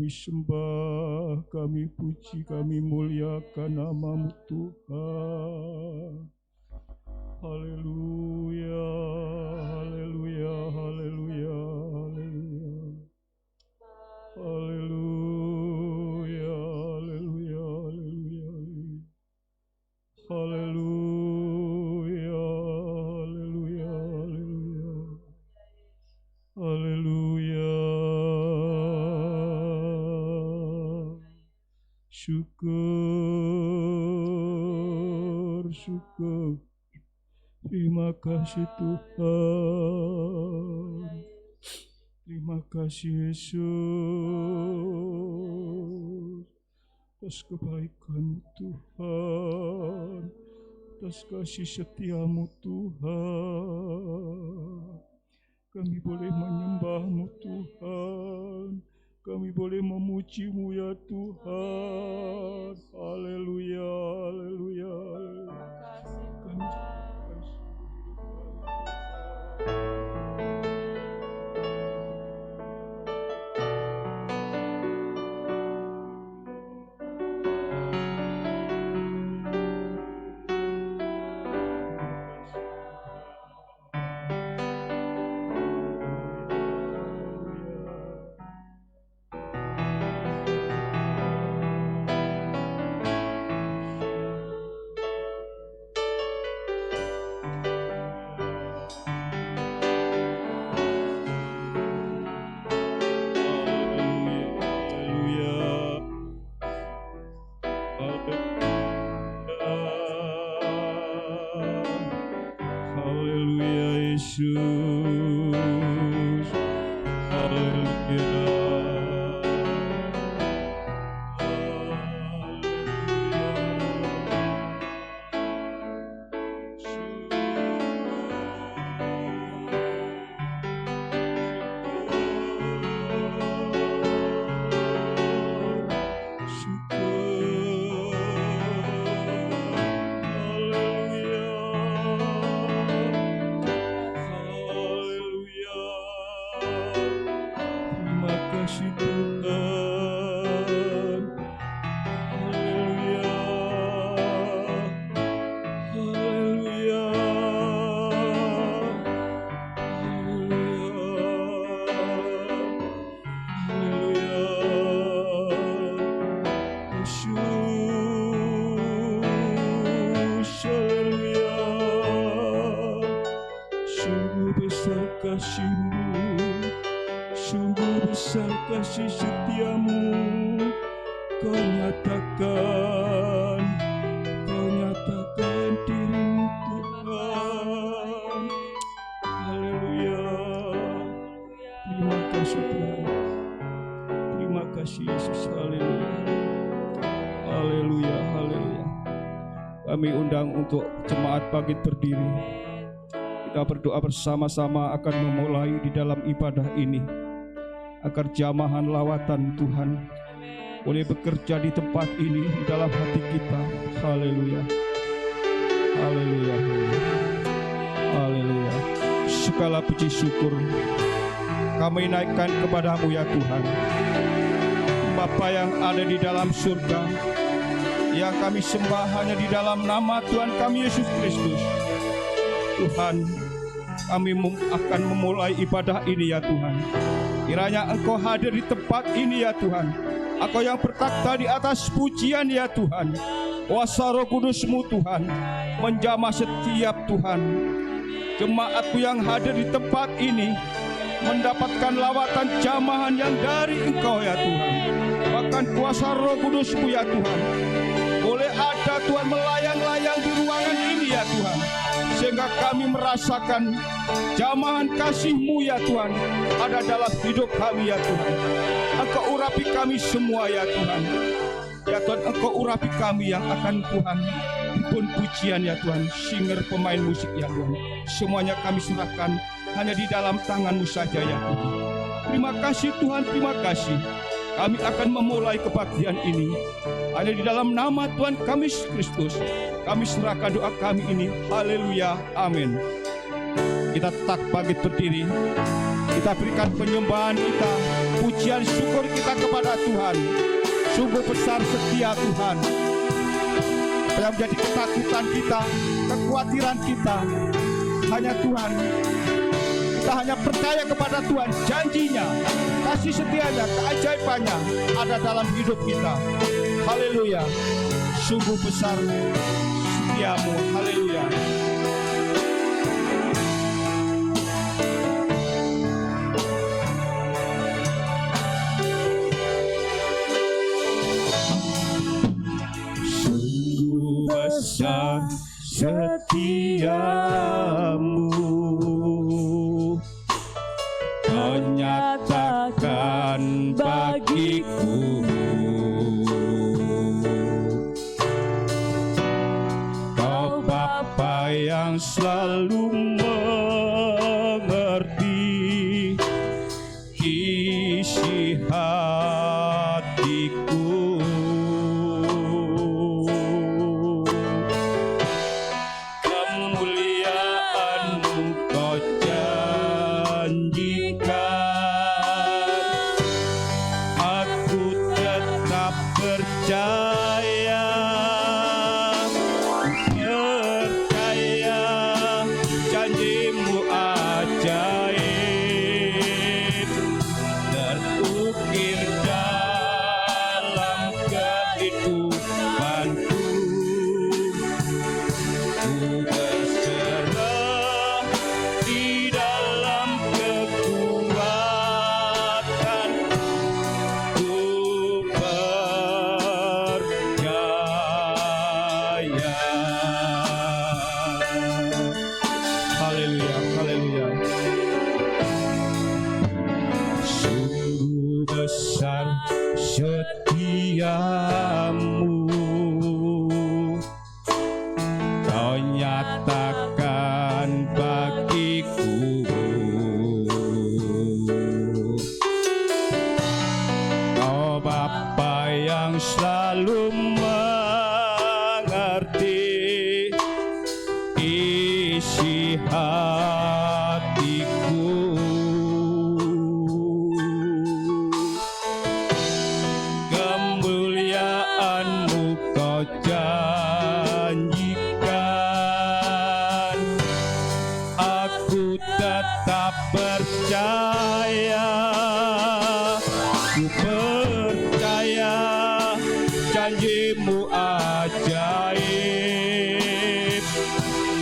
kami sembah, kami puji, kami muliakan nama-Mu Tuhan. Haleluya, haleluya, haleluya, haleluya. Haleluya, haleluya, haleluya. Haleluya, haleluya, haleluya. Haleluya. Syukur, syukur. Terima kasih Tuhan. Terima kasih Yesus. Atas kebaikan Tuhan, atas kasih setiamu Tuhan. Kami boleh menyembah-Mu Tuhan, kami boleh memuji-Mu ya Tuhan. Haleluya, haleluya, haleluya. Kami Yesus, haleluya. Sungguh besar kasih setiamu, Kau nyatakan dirimu Tuhan. Haleluya. Terima kasih Tuhan. Terima kasih Yesus. Haleluya. Haleluya, haleluya. Kami undang untuk jemaat bangkit berdiri. Kita berdoa bersama-sama akan memulai di dalam ibadah ini, agar jamahan lawatan Tuhan boleh bekerja di tempat ini, di dalam hati kita. Haleluya, haleluya, haleluya. Segala puji syukur kami naikkan kepada-Mu ya Tuhan, Bapa yang ada di dalam surga, yang kami sembah hanya di dalam nama Tuhan kami Yesus Kristus. Tuhan, kami akan memulai ibadah ini ya Tuhan. Kiranya Engkau hadir di tempat ini ya Tuhan. Engkau yang bertakhta di atas pujian ya Tuhan. Kuasa Roh Kudus-Mu Tuhan menjamah setiap Tuhan jemaat-Mu yang hadir di tempat ini, mendapatkan lawatan jamahan yang dari Engkau ya Tuhan. Bahkan kuasa Roh Kudus-Mu ya Tuhan boleh ada Tuhan melayang-layang di ruangan ini ya Tuhan, sehingga kami merasakan jamahan kasih-Mu ya Tuhan ada dalam hidup kami ya Tuhan. Engkau urapi kami semua ya Tuhan. Ya Tuhan, Engkau urapi kami yang akan Tuhan pun pujian ya Tuhan, singer, pemain musik ya Tuhan, semuanya kami serahkan hanya di dalam tangan-Mu saja ya Tuhan. Terima kasih Tuhan, terima kasih. Kami akan memulai kebaktian ini hanya di dalam nama Tuhan kami Yesus Kristus. Kami serahkan doa kami ini. Haleluya, amin. Kita tetap bangkit berdiri. Kita berikan penyembahan kita, pujian syukur kita kepada Tuhan. Sungguh besar setia Tuhan. Yang menjadi ketakutan kita, kekhawatiran kita, hanya Tuhan. Kita hanya percaya kepada Tuhan, janjinya, kasih setianya, keajaibannya ada dalam hidup kita. Haleluya. Sungguh besar setiamu. Haleluya. Sungguh besar setiamu, Kau nyatakan bagiku. Kau Bapa yang selalu mengerti isi hatiku. Kemuliaan-Mu Kau janjikan, aku tetap percaya. Janji-Mu ajaib terukir dalam kehidupanku. Ku berserah di dalam kekuatan, ku percaya. Haleluya, haleluya. Sungguh besar setiamu, Kau nyatakan bagiku. Kau Bapa yang selalu mengerti isi hatiku. Kemuliaan-Mu Kau janjikan, aku tetap percaya. Ku percaya janji-Mu ajaib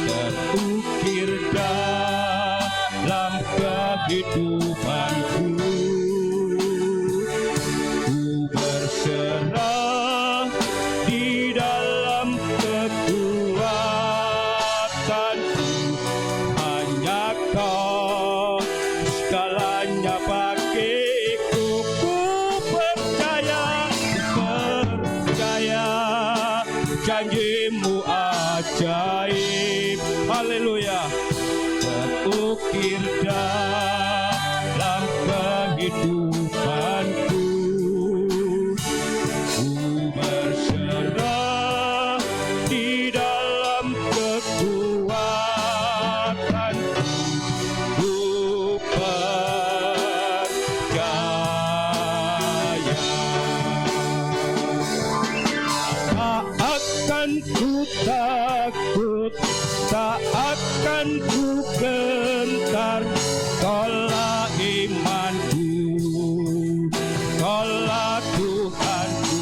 terukir dalam kehidupanku. Ku berserah di dalam kekuatanku, hanya Kau segalanya bagiku. Ku percaya janji-Mu ajaib. Haleluya. Terukir dalam kehidupanku. Ku berserah di dalam kekuatanku. Ku percaya. Tak akan ku takut, tak akan ku gentar. Kaulah imanku, Kaulah Tuhanku.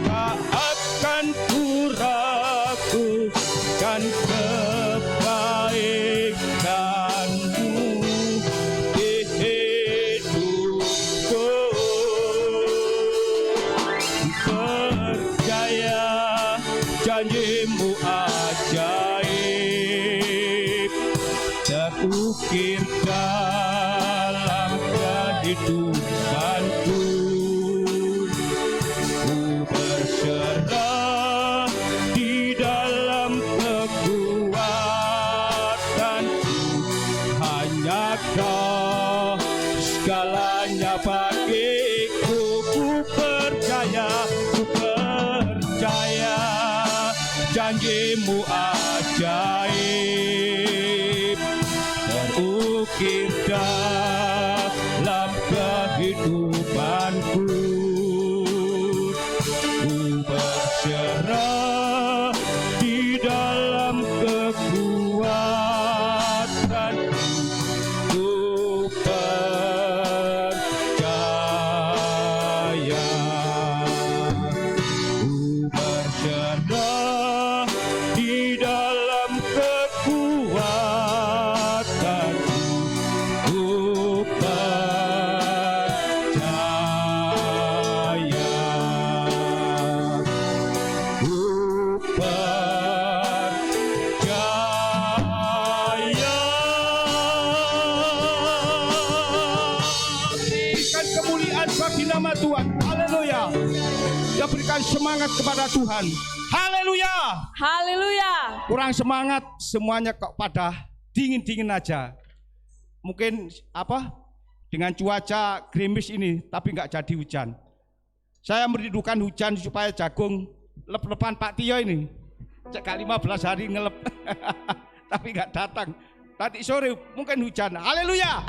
Tak akan ku ragukan kebaikan-Mu di hidupku. Percaya janji-Mu ajaib terukir dalam kehidupanku. Ku berserah di dalam kekuatanku, hanya Kau segalanya bagiku. Ku percaya janji-Mu ajaib terukir Pujian bagi nama Tuhan. Haleluya. Dia berikan semangat kepada Tuhan. Haleluya. Haleluya. Kurang semangat, semuanya kok pada dingin-dingin aja. Mungkin dengan cuaca gerimis ini, tapi nggak jadi hujan. Saya merindukan hujan supaya jagung lep-lepan Pak Tio ini. Cek 15 hari ngelep, tapi nggak datang. Tadi sore mungkin hujan. Haleluya.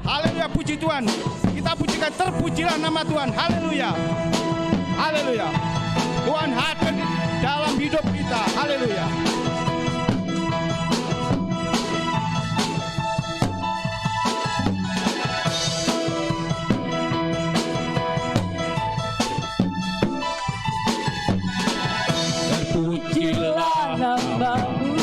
Haleluya, puji Tuhan. Kita pujikan, terpujilah nama Tuhan. Haleluya. Haleluya. Tuhan hadir dalam hidup kita. Haleluya. Terpujilah nama-Mu,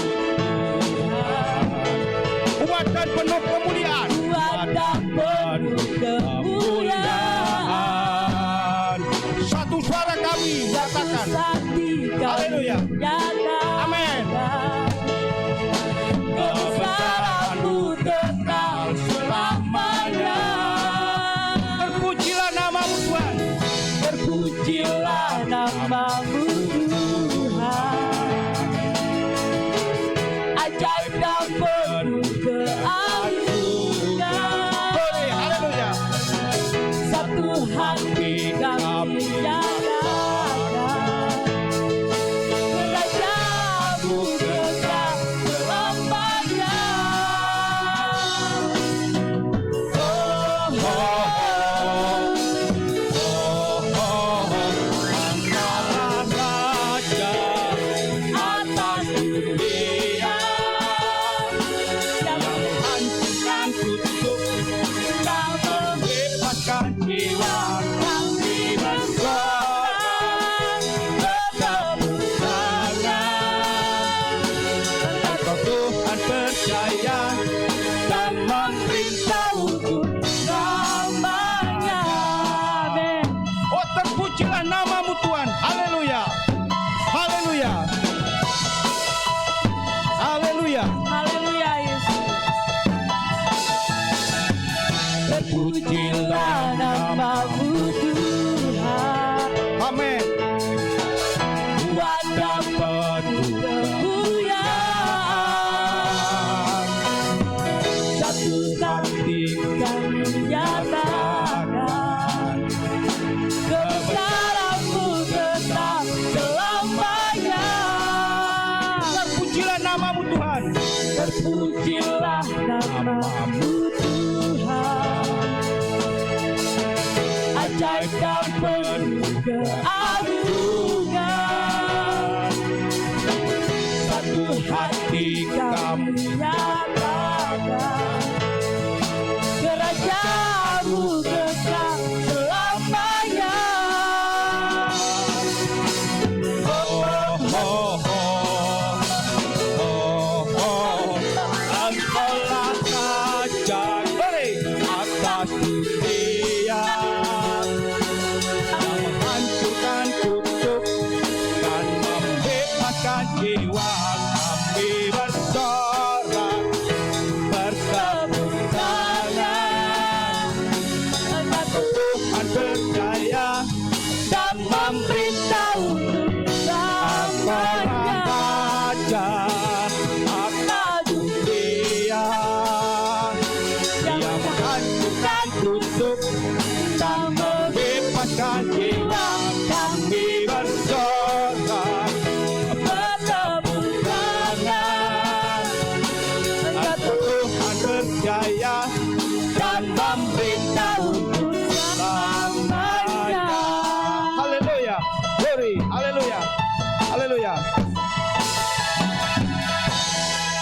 Kuat dan penuh kemuliaan. kuat dan penuh kemuliaan. Satu suara kami nyatakan. Haleluya. Amin. Kebesaran-Mu tetap selamanya. Terpujilah nama-Mu Tuhan. Terpujilah nama-Mu Tuhan. Ajaib dan penuh keagungan. Haleluya. Satu hati kami nyatakan, Raja-Mu kekal selamanya. Oh, oh, oh. Angkatlah raja Atas dunia yang menghancurkan kutub yang membebaskan jiwa. kami bersorak bertepuk tangan. Engkau Tuhan percaya dan memerintah untuk Namanya. Amin. Oh, terpujilah nama-Mu Tuhan. Haleluya. Haleluya. Haleluya. Haleluya Yesus. Terpujilah nama-Mu Tuhan. Amin. Kuat dan penuh kemuliaan. Satu hati kami nyatakan, kebesaran-Mu tetap selamanya. Terpujilah nama-Mu Tuhan. Terpujilah nama-Mu Tuhan. Ajaib dan penuh keagungan. Satu hati kami nyatakan, Kerajaan-Mu kekal selamanya. Oh, oh, oh. Oh, oh. Engkaulah raja atas dunia yang menghancurkan kutub dan membebaskan jiwa. Kami bersorak bertepuk tangan. Tuhan percaya Dan memerintah untuk Angkatlah selamanya. raja atas dunia yang menghancurkan kutub dan membebaskan jiwa. Kami bersorak Bertepuk tangan. Tuhan percaya Dan memerintah untuk selamanya. Haleluya. Glory. Haleluya. Haleluya.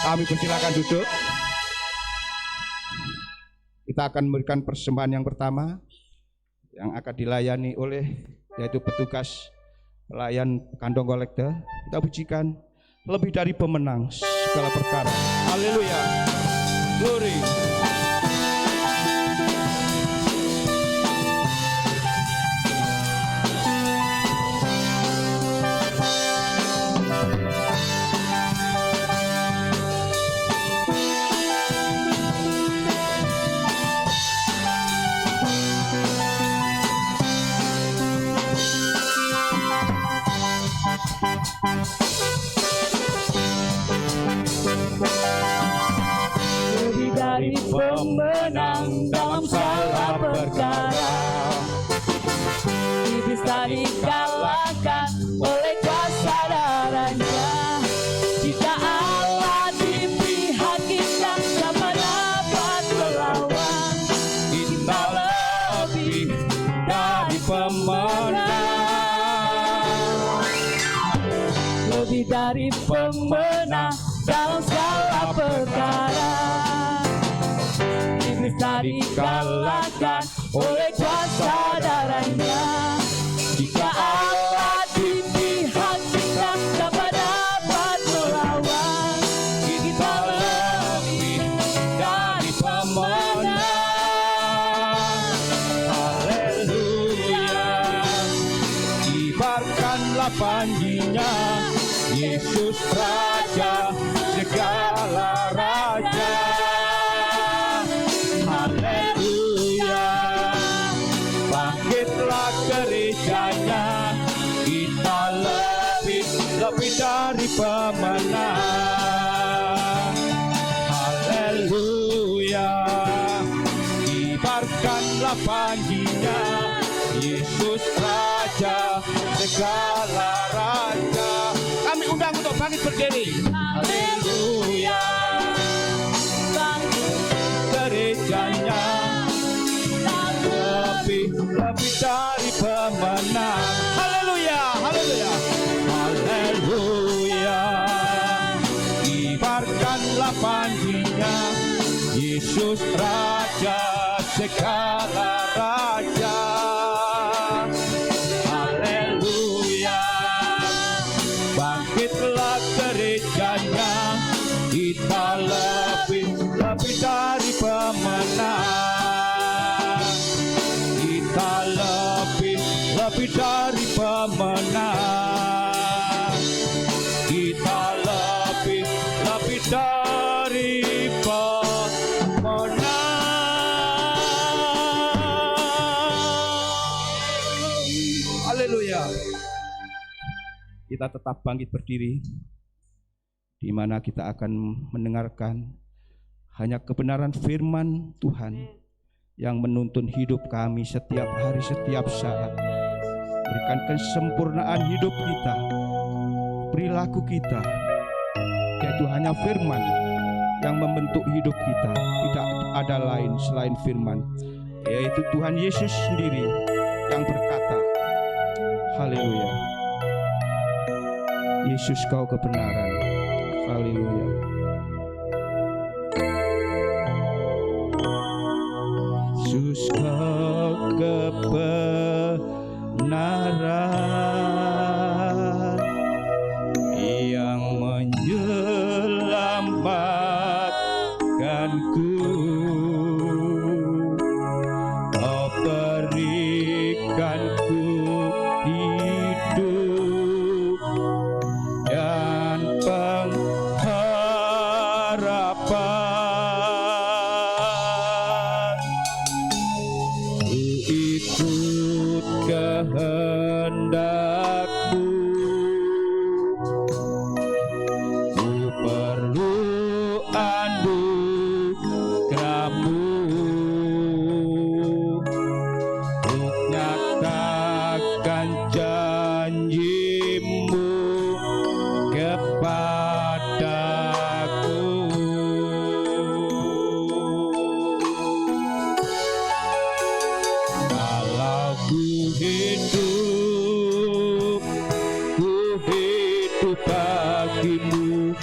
Kami persilakan duduk. Kita akan memberikan persembahan yang pertama yang akan dilayani oleh yaitu petugas pelayan kantong kolektor. Kita pujikan lebih dari pemenang segala perkara. Haleluya. Glory. lebih dari pemenang dalam segala perkara. Iblis tak dikalahkan oleh kuasa darahnya. Jika Allah di pihak kita, siapa dapat melawan? Kita lebih dari pemenang. Haleluya. Kibarkanlah panjinya, Yesus Raja segala raja. Haleluya. Bangkitlah gerejanya, kita lebih dari pemenang. Haleluya. Kibarkanlah panjinya, Yesus Raja segala raja. Kami undang untuk bangkit berdiri. Haleluya. Gerejanya lebih dari pemenang. Haleluya, haleluya, haleluya. Kibarkanlah panjinya, Yesus Raja segala raja. Haleluya. Bangkitlah gerejanya, kita lebih dari pemenang. Kita lebih dari pemenang. Kita lebih dari pemenang. Haleluya. Kita tetap bangkit berdiri, di mana kita akan mendengarkan hanya kebenaran firman Tuhan yang menuntun hidup kami setiap hari, setiap saat. Berikan kesempurnaan hidup kita, perilaku kita, yaitu hanya firman yang membentuk hidup kita. Tidak ada lain selain firman, yaitu Tuhan Yesus sendiri yang berkata, haleluya, Yesus kau kebenaran. Haleluya. Yesus kau kebenaran yang menyelamatkanku. Kau berikanku hidup dan pengharapan. Ku ikut kehendak-Mu, ku perlu anugerah-Mu untuk nyatakan janji-Mu kepadaku. Kalau ku hidup bagi-Mu,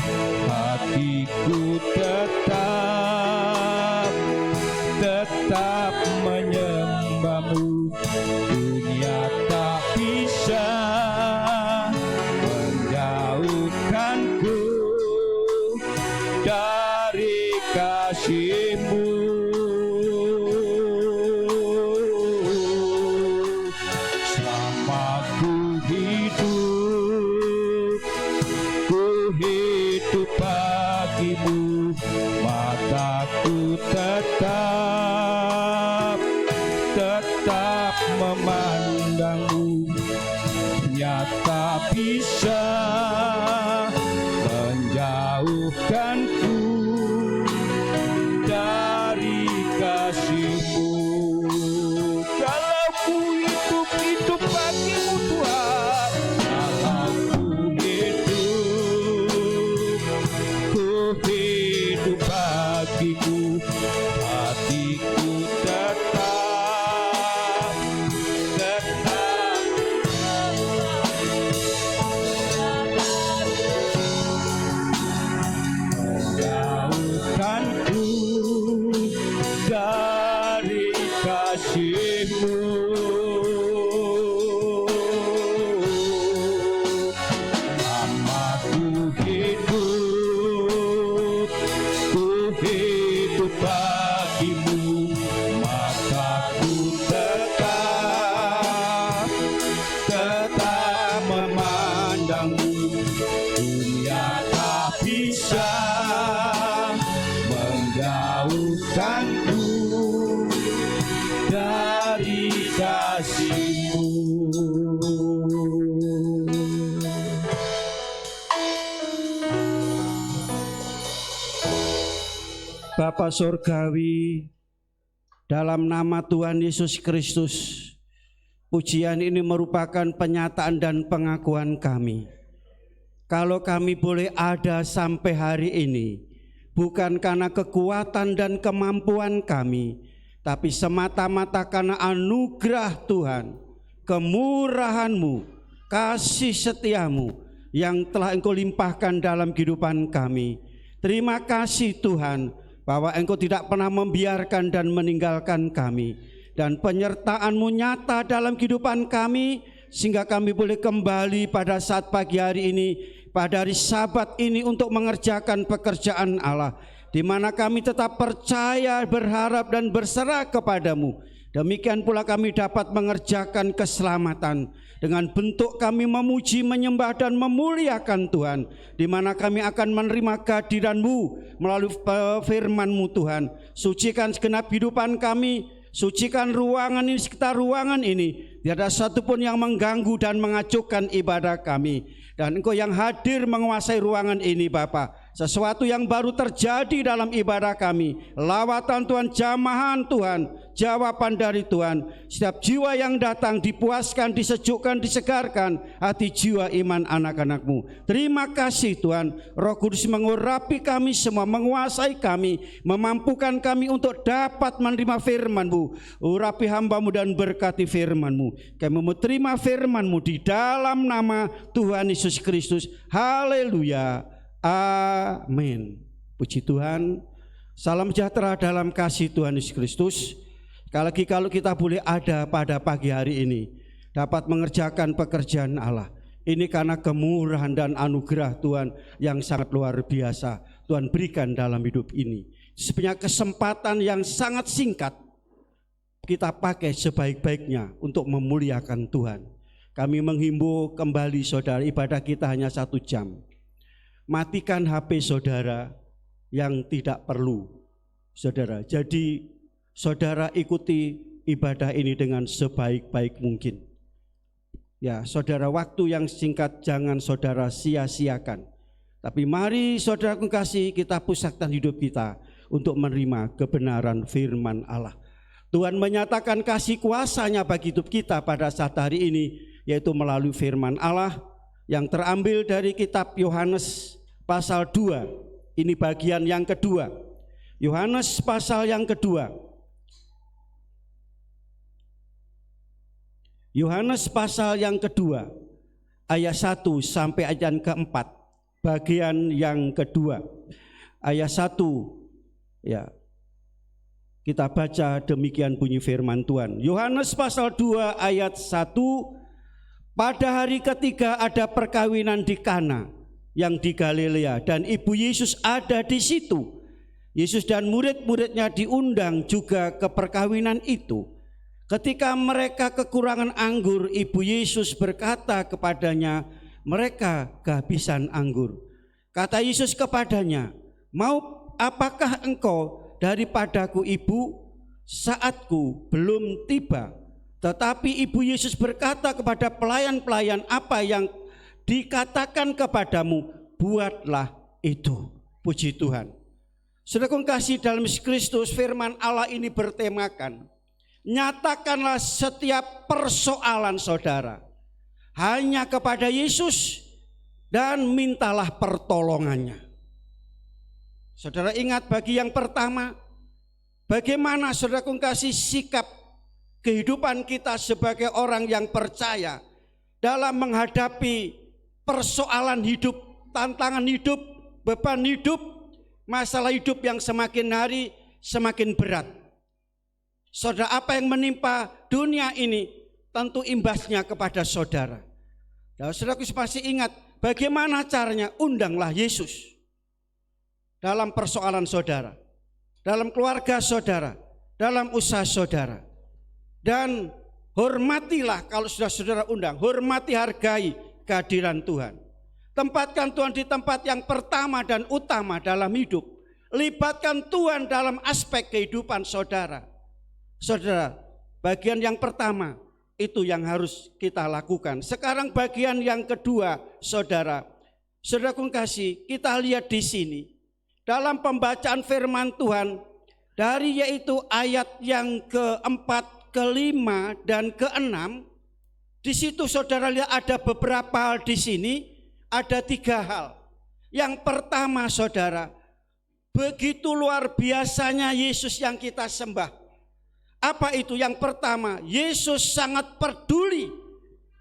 hatiku tetap menyembah-Mu. Dunia tak bisa menjauhkanku dari kasih-Mu. Selama ku hidup bagi-Mu, mataku tetap memandang-Mu. Nyata bisa menjauhkanku dari kasih-Mu. Kalau ku hidup bagi-Mu Tuhan, kalau ku hidup bagi-Mu, hatiku tetap kasih-Mu. Lama ku hidup bagimu, maka ku tetap memandangmu. Dunia tak bisa menjauhkanku dari kasih-Mu. Bapa Surgawi, dalam nama Tuhan Yesus Kristus, pujian ini merupakan penyataan dan pengakuan kami. Kalau kami boleh ada sampai hari ini, bukan karena kekuatan dan kemampuan kami, tapi semata-mata karena anugerah Tuhan, kemurahan-Mu, kasih setia-Mu yang telah Engkau limpahkan dalam kehidupan kami. Terima kasih Tuhan, bahwa Engkau tidak pernah membiarkan dan meninggalkan kami, dan penyertaan-Mu nyata dalam kehidupan kami, sehingga kami boleh kembali pada saat pagi hari ini, pada hari Sabat ini, untuk mengerjakan pekerjaan Allah, di mana kami tetap percaya, berharap dan berserah kepada-Mu. Demikian pula kami dapat mengerjakan keselamatan dengan bentuk kami memuji, menyembah dan memuliakan Tuhan, di mana kami akan menerima kehadiran-Mu melalui firman-Mu Tuhan. Sucikan segenap kehidupan kami, sucikan ruangan ini, sekitar ruangan ini, tidak ada satupun yang mengganggu dan mengacuhkan ibadah kami. Dan Engkau yang hadir menguasai ruangan ini Bapa. Sesuatu yang baru terjadi dalam ibadah kami, lawatan Tuhan, jamahan Tuhan, jawaban dari Tuhan. Setiap jiwa yang datang dipuaskan, disejukkan, disegarkan hati jiwa iman anak-anak-Mu. Terima kasih Tuhan, Roh Kudus mengurapi kami semua, menguasai kami, memampukan kami untuk dapat menerima firman-Mu. Urapi hamba-Mu dan berkati firman-Mu. Kami mau terima firman-Mu di dalam nama Tuhan Yesus Kristus. Haleluya. Amin. Puji Tuhan. Salam sejahtera dalam kasih Tuhan Yesus Kristus. Sekali lagi, kalau kita boleh ada pada pagi hari ini, dapat mengerjakan pekerjaan Allah, ini karena kemurahan dan anugerah Tuhan yang sangat luar biasa Tuhan berikan dalam hidup ini. Sebenarnya kesempatan yang sangat singkat kita pakai sebaik-baiknya untuk memuliakan Tuhan. Kami menghimbau kembali saudara, ibadah kita hanya 1 jam. Matikan HP saudara yang tidak perlu, saudara. Jadi saudara ikuti ibadah ini dengan sebaik-baik mungkin. Ya, saudara, waktu yang singkat jangan saudara sia-siakan. Tapi mari saudara kasih, kita pusatkan hidup kita untuk menerima kebenaran firman Allah. Tuhan menyatakan kasih kuasa-Nya bagi hidup kita pada saat hari ini, yaitu melalui firman Allah yang terambil dari kitab Yohanes pasal 2. Ini bagian yang kedua. Yohanes pasal yang kedua. Yohanes pasal yang kedua, ayat 1 sampai ayat keempat. Bagian yang kedua, ayat 1, ya. Kita baca demikian bunyi firman Tuhan. Yohanes pasal 2 ayat 1. Pada hari ketiga ada perkawinan di Kana yang di Galilea, dan ibu Yesus ada di situ. Yesus dan murid-muridnya diundang juga ke perkawinan itu. Ketika mereka kekurangan anggur, ibu Yesus berkata kepadanya, mereka kehabisan anggur. Kata Yesus kepadanya, mau apakah engkau daripadaku ibu? Saatku belum tiba. Tetapi ibu Yesus berkata kepada pelayan-pelayan, apa yang dikatakan kepadamu, buatlah itu. Puji Tuhan. Saudara kasih dalam Yesus Kristus, firman Allah ini bertemakan, nyatakanlah setiap persoalan saudara hanya kepada Yesus dan mintalah pertolongannya. Saudara ingat, bagi yang pertama, bagaimana saudara kasih sikap kehidupan kita sebagai orang yang percaya dalam menghadapi persoalan hidup, tantangan hidup, beban hidup, masalah hidup yang semakin hari semakin berat. Saudara, apa yang menimpa dunia ini tentu imbasnya kepada saudara. Dan saudara pasti ingat bagaimana caranya, undanglah Yesus dalam persoalan saudara, dalam keluarga saudara, dalam usaha saudara. Dan hormatilah kalau sudah saudara undang, hormati, hargai kehadiran Tuhan. Tempatkan Tuhan di tempat yang pertama dan utama dalam hidup. Libatkan Tuhan dalam aspek kehidupan saudara. Saudara, bagian yang pertama itu yang harus kita lakukan. Sekarang bagian yang kedua, saudara. Saudara kasih, kita lihat di sini dalam pembacaan firman Tuhan dari yaitu ayat yang keempat, kelima, dan keenam. Di situ saudara lihat ada beberapa hal di sini, ada 3 hal. Yang pertama, saudara, begitu luar biasanya Yesus yang kita sembah. Apa itu? Yang pertama, Yesus sangat peduli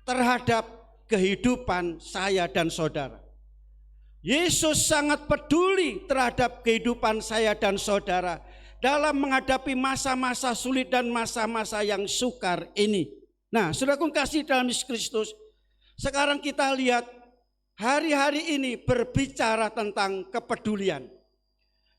terhadap kehidupan saya dan saudara. Yesus sangat peduli terhadap kehidupan saya dan saudara dalam menghadapi masa-masa sulit dan masa-masa yang sukar ini. Nah, saudaraku kasih dalam Yesus Kristus, sekarang kita lihat hari-hari ini berbicara tentang kepedulian.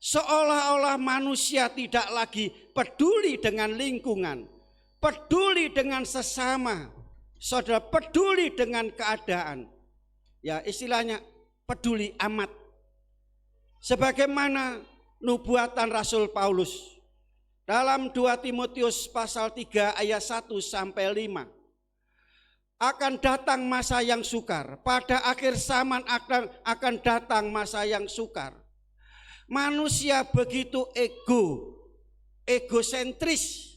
Seolah-olah manusia tidak lagi peduli dengan lingkungan, peduli dengan sesama, saudara, peduli dengan keadaan. Ya, istilahnya peduli amat. Sebagaimana nubuatan Rasul Paulus dalam 2 Timotius pasal 3 ayat 1 sampai 5. Akan datang masa yang sukar, pada akhir zaman akan datang masa yang sukar. Manusia begitu egosentris.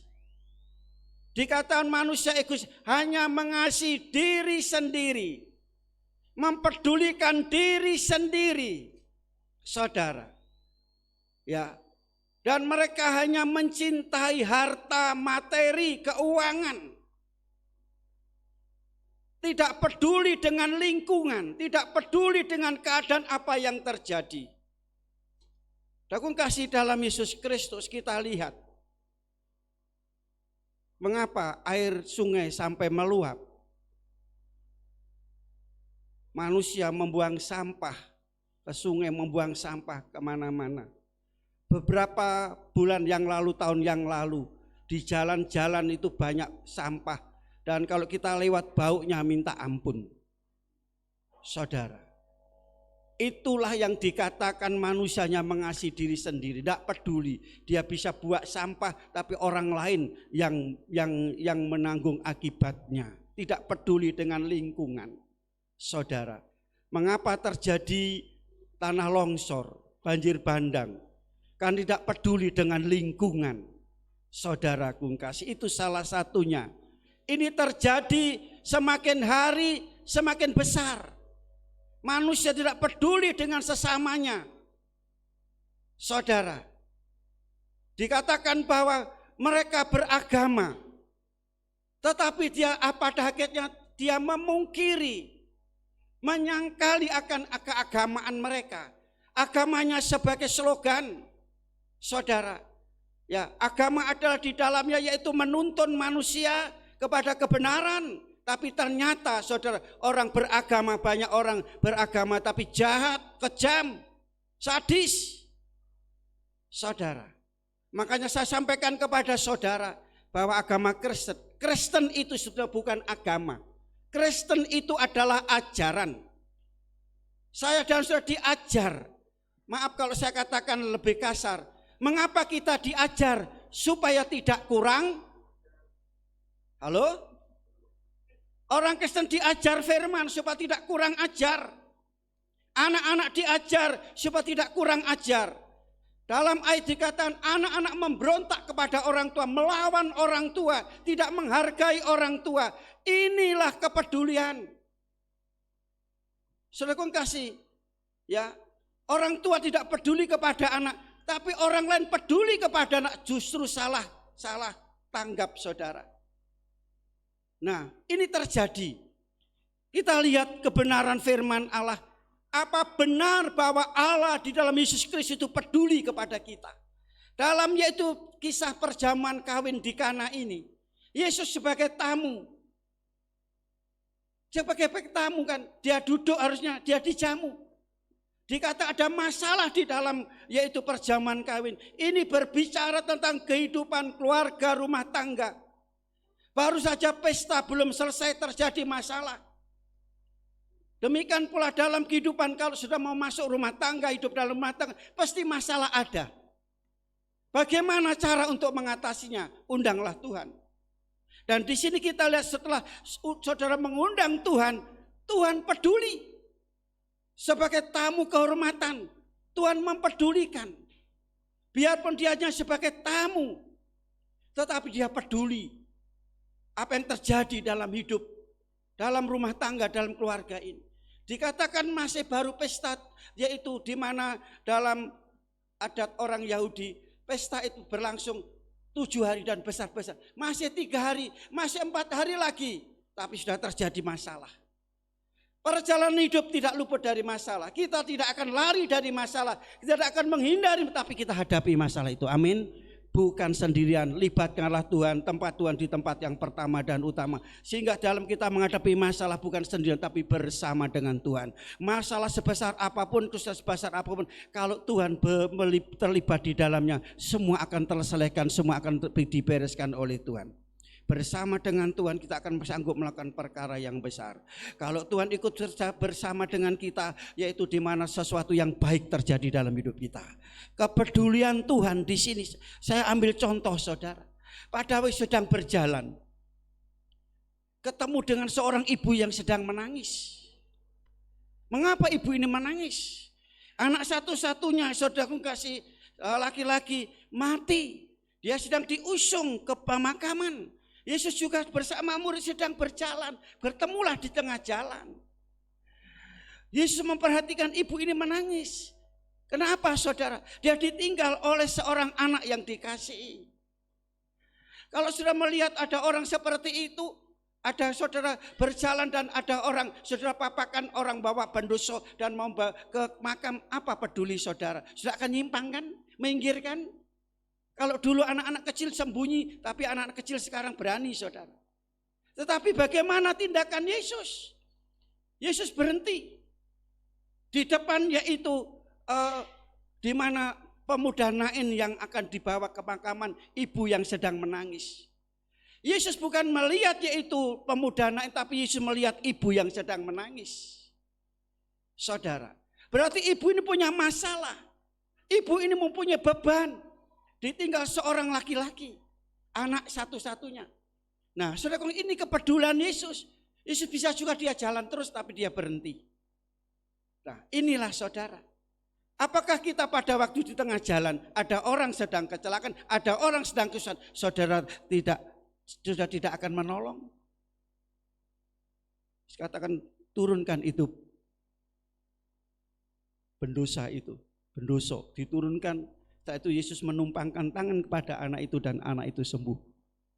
Dikatakan manusia egois, hanya mengasihi diri sendiri, mempedulikan diri sendiri, saudara. Ya, dan mereka hanya mencintai harta, materi, keuangan. Tidak peduli dengan lingkungan, tidak peduli dengan keadaan apa yang terjadi. Dakung kasih dalam Yesus Kristus, kita lihat mengapa air sungai sampai meluap. Manusia membuang sampah ke sungai, membuang sampah kemana-mana. Beberapa bulan yang lalu, tahun yang lalu, di jalan-jalan itu banyak sampah. Dan kalau kita lewat baunya minta ampun. Saudara, itulah yang dikatakan manusianya mengasihi diri sendiri, tidak peduli. Dia bisa buat sampah tapi orang lain yang menanggung akibatnya. Tidak peduli dengan lingkungan. Saudara, mengapa terjadi tanah longsor, banjir bandang? Kan tidak peduli dengan lingkungan. Saudaraku kasih, itu salah satunya. Ini terjadi semakin hari semakin besar. Manusia tidak peduli dengan sesamanya. Saudara, dikatakan bahwa mereka beragama, tetapi dia pada hakikatnya dia memungkiri, menyangkali akan keagamaan mereka. Agamanya sebagai slogan. Saudara, ya, agama adalah di dalamnya yaitu menuntun manusia kepada kebenaran. Tapi ternyata saudara, orang beragama, banyak orang beragama tapi jahat, kejam, sadis. Saudara, makanya saya sampaikan kepada saudara bahwa agama Kristen itu sudah bukan agama. Kristen itu adalah ajaran. Saya dan saudara diajar. Maaf kalau saya katakan lebih kasar. Mengapa kita diajar? Supaya tidak kurang. Halo? Orang Kristen diajar firman supaya tidak kurang ajar. Anak-anak diajar supaya tidak kurang ajar. Dalam ayat dikatakan anak-anak memberontak kepada orang tua, melawan orang tua, tidak menghargai orang tua. Inilah kepedulian. Saudaraku kasih, ya, orang tua tidak peduli kepada anak, tapi orang lain peduli kepada anak, justru salah tanggap, saudara. Nah, ini terjadi. Kita lihat kebenaran firman Allah. Apa benar bahwa Allah di dalam Yesus Kristus itu peduli kepada kita? Dalam yaitu kisah perjamuan kawin di Kana ini, Yesus sebagai tamu. Sebagai tamu kan, dia duduk harusnya, dia dijamu. Dikata ada masalah di dalam yaitu perjamuan kawin. Ini berbicara tentang kehidupan keluarga rumah tangga. Baru saja pesta belum selesai terjadi masalah. Demikian pula dalam kehidupan kalau sudah mau masuk rumah tangga, hidup dalam rumah tangga, pasti masalah ada. Bagaimana cara untuk mengatasinya? Undanglah Tuhan. Dan di sini kita lihat setelah saudara mengundang Tuhan, Tuhan peduli. Sebagai tamu kehormatan, Tuhan mempedulikan. Biarpun dia hanya sebagai tamu, tetapi dia peduli apa yang terjadi dalam hidup, dalam rumah tangga, dalam keluarga ini. Dikatakan masih baru pesta, yaitu di mana dalam adat orang Yahudi, pesta itu berlangsung 7 hari dan besar-besar. Masih 3 hari, masih 4 hari lagi, tapi sudah terjadi masalah. Perjalanan hidup tidak luput dari masalah. Kita tidak akan lari dari masalah. Kita tidak akan menghindari, tapi kita hadapi masalah itu. Amin. Bukan sendirian, libatkanlah Tuhan, tempat Tuhan di tempat yang pertama dan utama. Sehingga dalam kita menghadapi masalah bukan sendirian, tapi bersama dengan Tuhan. Masalah sebesar apapun, dosa sebesar apapun, kalau Tuhan terlibat di dalamnya, semua akan terselesaikan, semua akan dibereskan oleh Tuhan. Bersama dengan Tuhan kita akan sanggup melakukan perkara yang besar. Kalau Tuhan ikut bersama dengan kita, yaitu di mana sesuatu yang baik terjadi dalam hidup kita. Kepedulian Tuhan di sini, saya ambil contoh saudara. Pada waktu sedang berjalan, ketemu dengan seorang ibu yang sedang menangis. Mengapa ibu ini menangis? Anak satu-satunya saudaraku kasih laki-laki mati. Dia sedang diusung ke pemakaman. Yesus juga bersama murid sedang berjalan, bertemulah di tengah jalan. Yesus memperhatikan ibu ini menangis. Kenapa saudara? Dia ditinggal oleh seorang anak yang dikasihi. Kalau sudah melihat ada orang seperti itu, ada saudara berjalan dan ada orang, saudara papakan orang bawa bandoso dan mau ke makam, apa peduli saudara? Sudah akan nyimpang kan? Minggirkan? Kalau dulu anak-anak kecil sembunyi, tapi anak-anak kecil sekarang berani saudara. Tetapi bagaimana tindakan Yesus? Yesus berhenti di depan yaitu di mana pemuda Nain yang akan dibawa ke pemakaman ibu yang sedang menangis. Yesus bukan melihat yaitu pemuda Nain, tapi Yesus melihat ibu yang sedang menangis. Saudara, berarti ibu ini punya masalah. Ibu ini mempunyai beban. Ditinggal seorang laki-laki, anak satu-satunya. Nah, saudara, ini kepedulian Yesus. Yesus bisa juga dia jalan terus tapi dia berhenti. Nah, inilah saudara. Apakah kita pada waktu di tengah jalan ada orang sedang kecelakaan, ada orang sedang kesusahan, saudara sudah tidak akan menolong? Katakan turunkan itu pendosa itu, pendoso diturunkan. Setelah itu Yesus menumpangkan tangan kepada anak itu dan anak itu sembuh,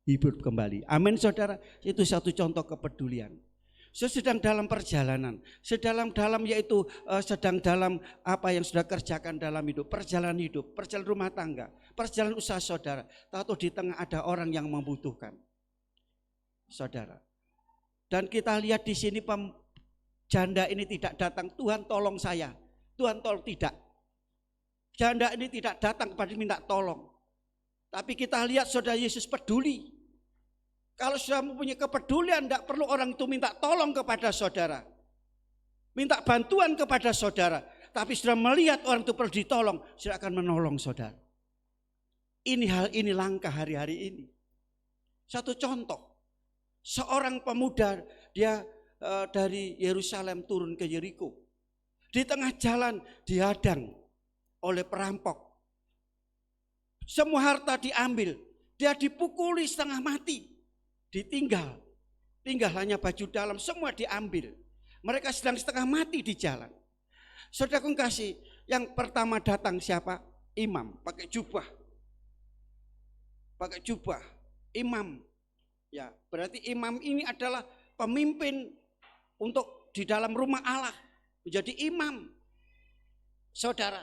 hidup kembali. Amin saudara, itu satu contoh kepedulian. Sedang dalam perjalanan, sedang dalam apa yang sudah kerjakan dalam hidup, perjalanan rumah tangga, perjalanan usaha saudara. Tahu di tengah ada orang yang membutuhkan, saudara. Dan kita lihat di sini janda ini tidak datang, Tuhan tolong saya, Tuhan tolong tidak. Janda ini tidak datang kepada minta tolong. Tapi kita lihat saudara Yesus peduli. Kalau sudah mempunyai kepedulian, tidak perlu orang itu minta tolong kepada saudara. Minta bantuan kepada saudara. Tapi sudah melihat orang itu perlu ditolong, sudah akan menolong saudara. Ini langkah hari-hari ini. Satu contoh. Seorang pemuda, dia dari Yerusalem turun ke Yeriko. Di tengah jalan dihadang oleh perampok. Semua harta diambil, dia dipukuli setengah mati, ditinggal. Tinggal hanya baju dalam, semua diambil. Mereka sedang setengah mati di jalan. Saudara kasih, yang pertama datang siapa? Imam, pakai jubah. Pakai jubah, imam. Ya, berarti imam ini adalah pemimpin untuk di dalam rumah Allah, menjadi imam. Saudara,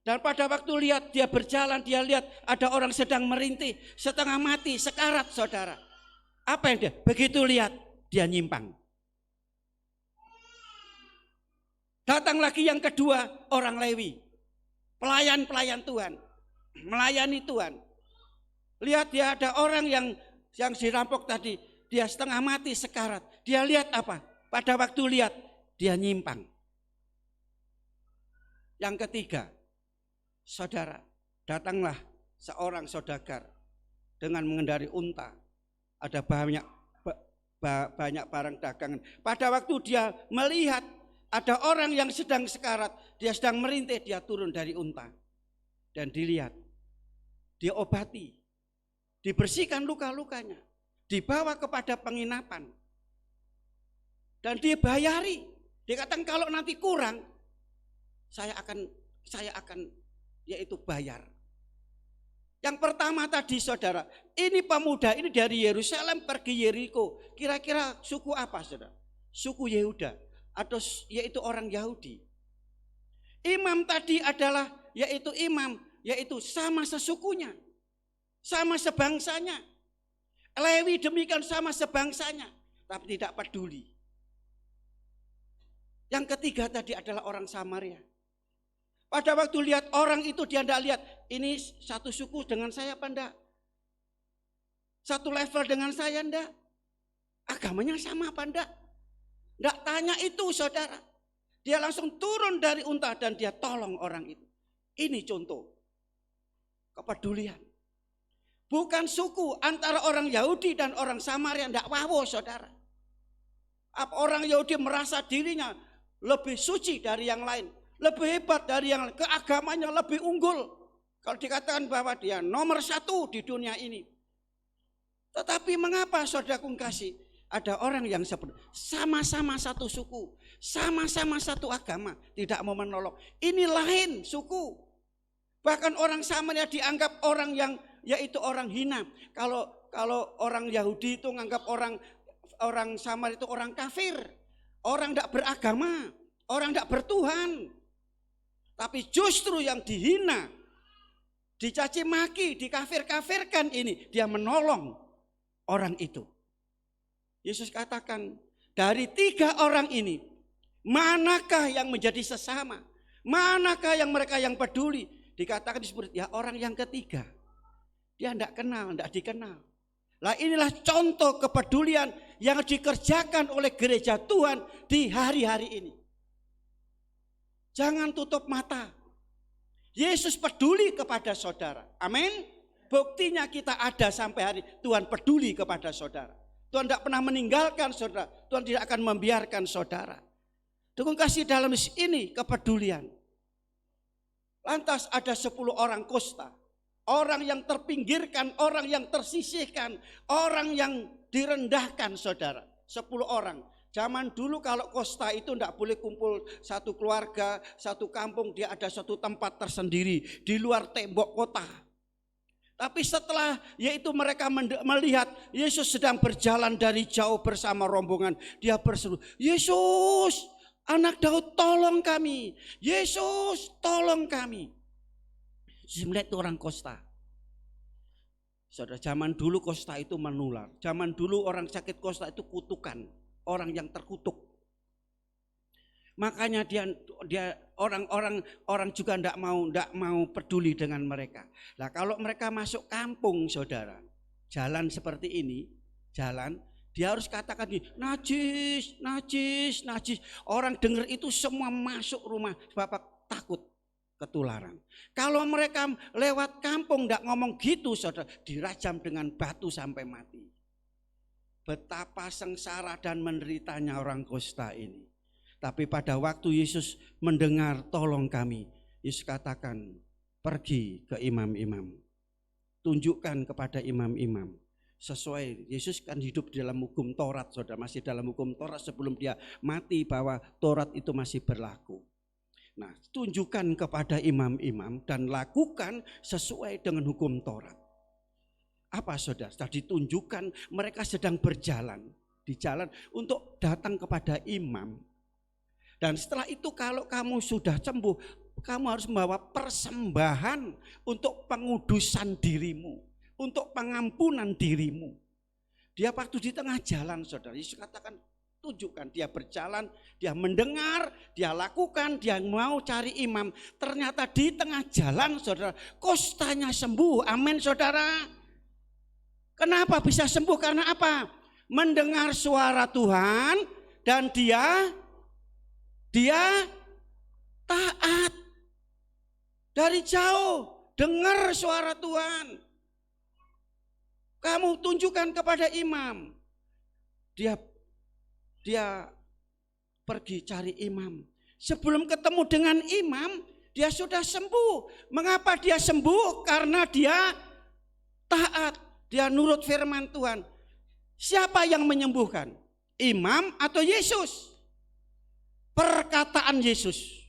Dan pada waktu lihat dia berjalan, dia lihat ada orang sedang merintih, setengah mati, sekarat saudara. Apa yang dia? Begitu lihat, dia nyimpang. Datang lagi yang kedua, orang Lewi. Pelayan-pelayan Tuhan. Melayani Tuhan. Lihat dia ada orang yang dirampok tadi. Dia setengah mati, sekarat. Dia lihat apa? Pada waktu lihat, dia nyimpang. Yang ketiga, saudara, datanglah seorang saudagar dengan mengendari unta. Ada banyak barang dagangan. Pada waktu dia melihat ada orang yang sedang sekarat, dia sedang merintih, dia turun dari unta. Dan dilihat, dia obati, dibersihkan luka-lukanya, dibawa kepada penginapan. Dan dibayari. Dikatakan kalau nanti kurang, saya akan yaitu bayar. Yang pertama tadi saudara, ini pemuda ini dari Yerusalem pergi Yeriko. Kira-kira suku apa saudara? Suku Yehuda atau yaitu orang Yahudi. Imam tadi adalah yaitu imam, yaitu sama sesukunya, sama sebangsanya. Lewi demikian sama sebangsanya, tapi tidak peduli. Yang ketiga tadi adalah orang Samaria. Pada waktu lihat orang itu dia tidak lihat, ini satu suku dengan saya apa enggak? Satu level dengan saya enggak? Agamanya sama apa enggak? Enggak tanya itu saudara. Dia langsung turun dari unta dan dia tolong orang itu. Ini contoh kepedulian. Bukan suku antara orang Yahudi dan orang Samaria, enggak wawo saudara. Apa orang Yahudi merasa dirinya lebih suci dari yang lain, lebih hebat dari yang lain, keagamannya lebih unggul. Kalau dikatakan bahwa dia nomor satu di dunia ini. Tetapi mengapa saudaraku kasih? Ada orang yang seperti sama-sama satu suku, sama-sama satu agama, tidak mau menolong. Ini lain suku. Bahkan orang Samaria dianggap orang yang yaitu orang hina. Kalau orang Yahudi itu menganggap orang Samaria itu orang kafir, orang tidak beragama, orang tidak bertuhan. Tapi justru yang dihina, dicaci maki, dikafir-kafirkan ini, dia menolong orang itu. Yesus katakan, dari 3 orang ini, manakah yang menjadi sesama? Manakah yang mereka yang peduli? Dikatakan disebut, ya orang yang ketiga. Dia tidak kenal, tidak dikenal. Lah inilah contoh kepedulian yang dikerjakan oleh gereja Tuhan di hari-hari ini. Jangan tutup mata. Yesus peduli kepada saudara. Amin. Buktinya kita ada sampai hari Tuhan peduli kepada saudara. Tuhan tidak pernah meninggalkan saudara. Tuhan tidak akan membiarkan saudara. Dukung kasih dalam ini kepedulian. Lantas ada 10 orang kusta. Orang yang terpinggirkan, orang yang tersisihkan, orang yang direndahkan saudara. 10 orang. Zaman dulu kalau kosta itu tidak boleh kumpul satu keluarga, satu kampung, dia ada satu tempat tersendiri di luar tembok kota. Tapi setelah yaitu mereka melihat Yesus sedang berjalan dari jauh bersama rombongan, dia berseru, Yesus, anak Daud tolong kami. Yesus tolong kami. Yesus melihat orang kosta. Saudara, zaman dulu kosta itu menular. Zaman dulu orang sakit kosta itu kutukan. Orang yang terkutuk. Makanya orang juga tidak mau peduli dengan mereka. Nah kalau mereka masuk kampung saudara, jalan seperti ini, dia harus katakan najis, najis, najis. Orang dengar itu semua masuk rumah, bapak takut ketularan. Kalau mereka lewat kampung tidak ngomong gitu saudara, dirajam dengan batu sampai mati. Betapa sengsara dan menderitanya orang kusta ini. Tapi pada waktu Yesus mendengar tolong kami, Yesus katakan pergi ke imam-imam. Tunjukkan kepada imam-imam. Sesuai, Yesus kan hidup di dalam hukum Taurat, saudara, masih dalam hukum Taurat sebelum dia mati bahwa Taurat itu masih berlaku. Nah, tunjukkan kepada imam-imam dan lakukan sesuai dengan hukum Taurat. Apa saudara? Sudah ditunjukkan mereka sedang berjalan di jalan untuk datang kepada imam. Dan setelah itu kalau kamu sudah sembuh, kamu harus membawa persembahan untuk pengudusan dirimu, untuk pengampunan dirimu. Dia waktu di tengah jalan, saudara, Yesus katakan, tunjukkan, dia berjalan, dia mendengar, dia lakukan, dia mau cari imam. Ternyata di tengah jalan, saudara, kostanya sembuh. Amin, saudara. Kenapa bisa sembuh? Karena apa? Mendengar suara Tuhan dan dia taat. Dari jauh dengar suara Tuhan. Kamu tunjukkan kepada imam. Dia pergi cari imam. Sebelum ketemu dengan imam, dia sudah sembuh. Mengapa dia sembuh? Karena dia taat, dia nurut firman Tuhan. Siapa yang menyembuhkan? Imam atau Yesus? Perkataan Yesus.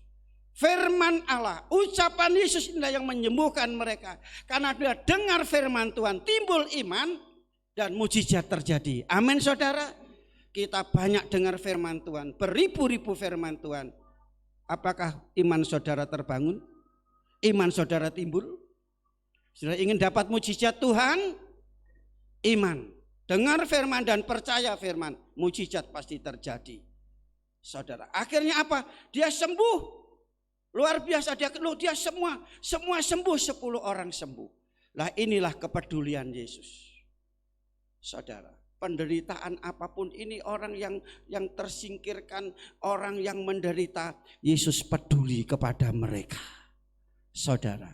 Firman Allah, ucapan Yesus inilah yang menyembuhkan mereka. Karena dia dengar firman Tuhan, timbul iman dan mujizat terjadi. Amin, saudara. Kita banyak dengar firman Tuhan, beribu-ribu firman Tuhan. Apakah iman saudara terbangun? Iman saudara timbul? Saudara ingin dapat mujizat Tuhan? Iman. Dengar firman dan percaya firman, mujizat pasti terjadi. Saudara, akhirnya apa? Dia sembuh. Luar biasa, dia semua sembuh, 10 orang sembuh. Lah inilah kepedulian Yesus. Saudara, penderitaan apapun ini, orang yang tersingkirkan, orang yang menderita, Yesus peduli kepada mereka. Saudara.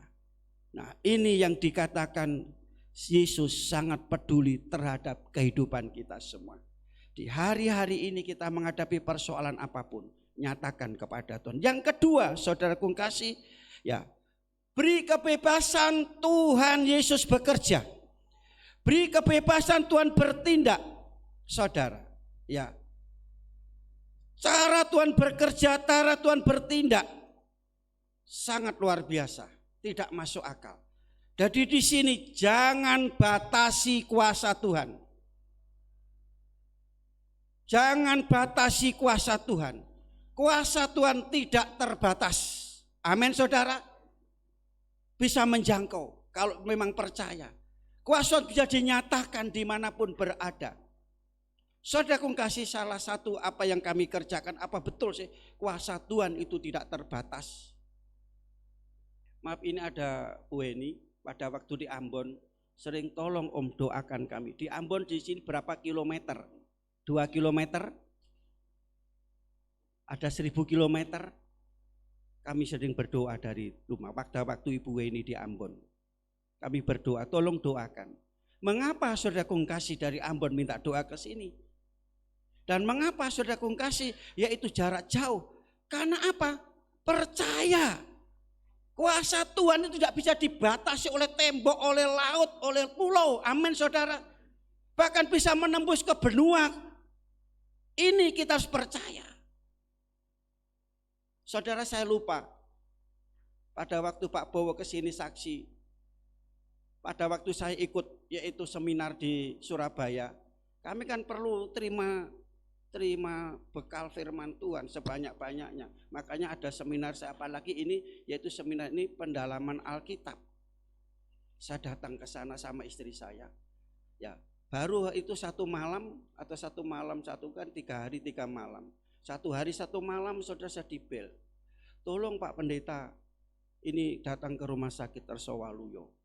Nah, ini yang dikatakan Yesus sangat peduli terhadap kehidupan kita semua. Di hari-hari ini kita menghadapi persoalan apapun, nyatakan kepada Tuhan. Yang kedua, saudaraku kasih, ya, beri kebebasan Tuhan Yesus bekerja. Beri kebebasan Tuhan bertindak, saudara. Ya, cara Tuhan bekerja, cara Tuhan bertindak sangat luar biasa, tidak masuk akal. Jadi di sini jangan batasi kuasa Tuhan. Jangan batasi kuasa Tuhan. Kuasa Tuhan tidak terbatas. Amin, saudara. Bisa menjangkau kalau memang percaya. Kuasa bisa dinyatakan dimanapun berada. Saudaraku kasih, salah satu apa yang kami kerjakan, apa betul sih kuasa Tuhan itu tidak terbatas. Maaf, ini ada Bu Eni pada waktu di Ambon sering tolong Om doakan kami. Di Ambon di sini berapa kilometer? 2 kilometer? Ada 1000 kilometer. Kami sering berdoa dari rumah. Waktu Ibu Weni di Ambon, kami berdoa, tolong doakan. Mengapa saudaraku kasih dari Ambon minta doa ke sini? Dan mengapa saudaraku kasih yaitu jarak jauh? Karena apa? Percaya. Kuasa Tuhan itu tidak bisa dibatasi oleh tembok, oleh laut, oleh pulau. Amin, saudara. Bahkan bisa menembus ke benua. Ini kita harus percaya. Saudara, saya lupa pada waktu Pak Bowo kesini saksi, pada waktu saya ikut yaitu seminar di Surabaya, kami kan perlu terima bekal firman Tuhan sebanyak-banyaknya. Makanya ada seminar saya, apalagi ini yaitu seminar ini pendalaman Alkitab. Saya datang ke sana sama istri saya. Ya, baru itu 1 malam atau 1 malam 1 kan 3 hari 3 malam. 1 hari 1 malam saudara saya dibel. Tolong Pak Pendeta, ini datang ke rumah sakit Tersowaluyo.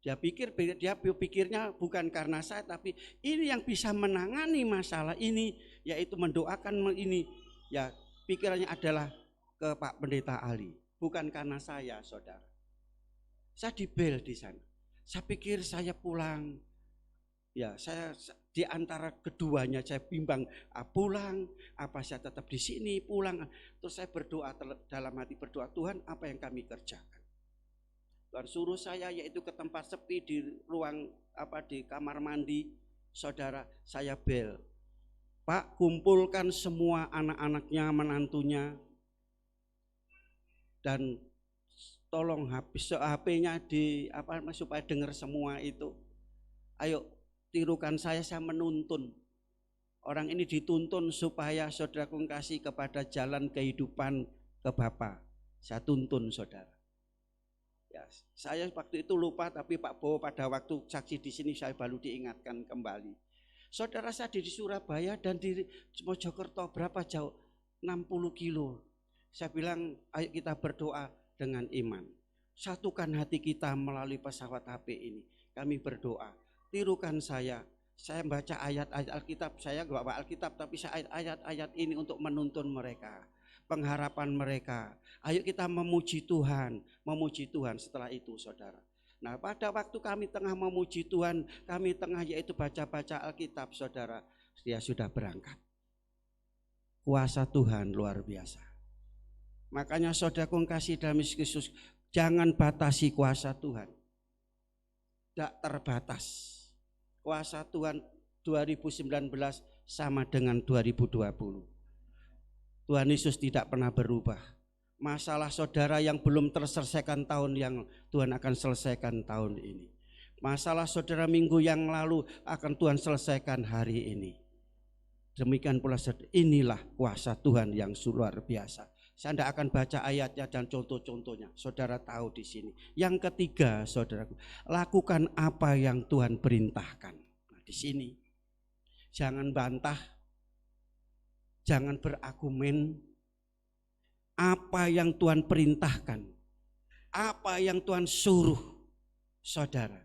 Dia pikirnya bukan karena saya, tapi ini yang bisa menangani masalah ini, yaitu mendoakan ini. Ya, pikirannya adalah ke Pak Pendeta Ali, bukan karena saya, saudara. Saya dibel di sana. Saya pikir saya pulang. Ya, saya di antara keduanya saya bimbang, pulang apa saya tetap di sini, pulang. Terus saya berdoa, dalam hati berdoa, Tuhan apa yang kami kerjakan? Tuhan suruh saya yaitu ke tempat sepi di ruang di kamar mandi. Saudara, saya bel. Pak, kumpulkan semua anak-anaknya, menantunya, dan tolong HP-nya supaya dengar semua itu. Ayo, tirukan saya menuntun. Orang ini dituntun supaya saudaraku kasih kepada jalan kehidupan ke Bapa. Saya tuntun saudara. Ya, saya waktu itu lupa, tapi Pak Bowo pada waktu saksi di sini saya baru diingatkan kembali. Saudara, saya di Surabaya dan di Mojokerto berapa jauh? 60 kilo. Saya bilang ayo kita berdoa dengan iman. Satukan hati kita melalui pesawat HP ini. Kami berdoa. Tirukan saya baca ayat-ayat Alkitab. Saya gak bawa Alkitab, tapi saya ayat-ayat ini untuk menuntun mereka, pengharapan mereka. Ayo kita memuji Tuhan setelah itu saudara. Nah pada waktu kami tengah memuji Tuhan, kami tengah yaitu baca-baca Alkitab saudara, dia sudah berangkat. Kuasa Tuhan luar biasa. Makanya saudaraku kasih dalam Yesus, jangan batasi kuasa Tuhan. Tidak terbatas. Kuasa Tuhan 2019 sama dengan 2020. Tuhan Yesus tidak pernah berubah. Masalah saudara yang belum terselesaikan tahun yang Tuhan akan selesaikan tahun ini. Masalah saudara minggu yang lalu akan Tuhan selesaikan hari ini. Demikian pula inilah kuasa Tuhan yang luar biasa. Saya tidak akan baca ayatnya dan contoh-contohnya. Saudara tahu di sini. Yang ketiga, saudaraku, lakukan apa yang Tuhan perintahkan. Nah, di sini jangan bantah, jangan berargumen. Apa yang Tuhan perintahkan, apa yang Tuhan suruh, saudara.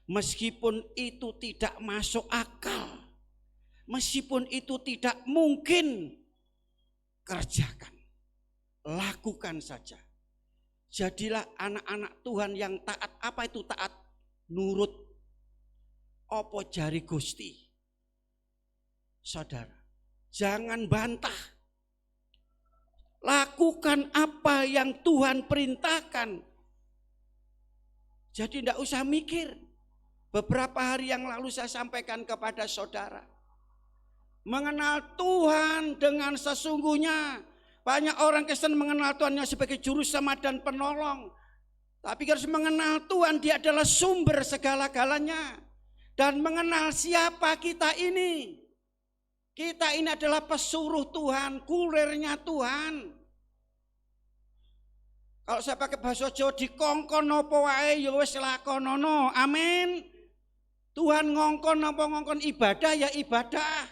Meskipun itu tidak masuk akal, meskipun itu tidak mungkin, kerjakan. Lakukan saja. Jadilah anak-anak Tuhan yang taat. Apa itu taat? Nurut. Opo jari Gusti. Saudara, jangan bantah. Lakukan apa yang Tuhan perintahkan. Jadi tidak usah mikir. Beberapa hari yang lalu saya sampaikan kepada saudara. Mengenal Tuhan dengan sesungguhnya. Banyak orang Kristen mengenal Tuhannya sebagai juru selamat dan penolong. Tapi harus mengenal Tuhan, dia adalah sumber segala-galanya. Dan mengenal siapa kita ini. Kita ini adalah pesuruh Tuhan, kurirnya Tuhan. Kalau saya pakai bahasa Jawa, dikongkon apa wae ya wis lakonono. Amin. Tuhan ngongkon apa ngongkon ibadah ya ibadah.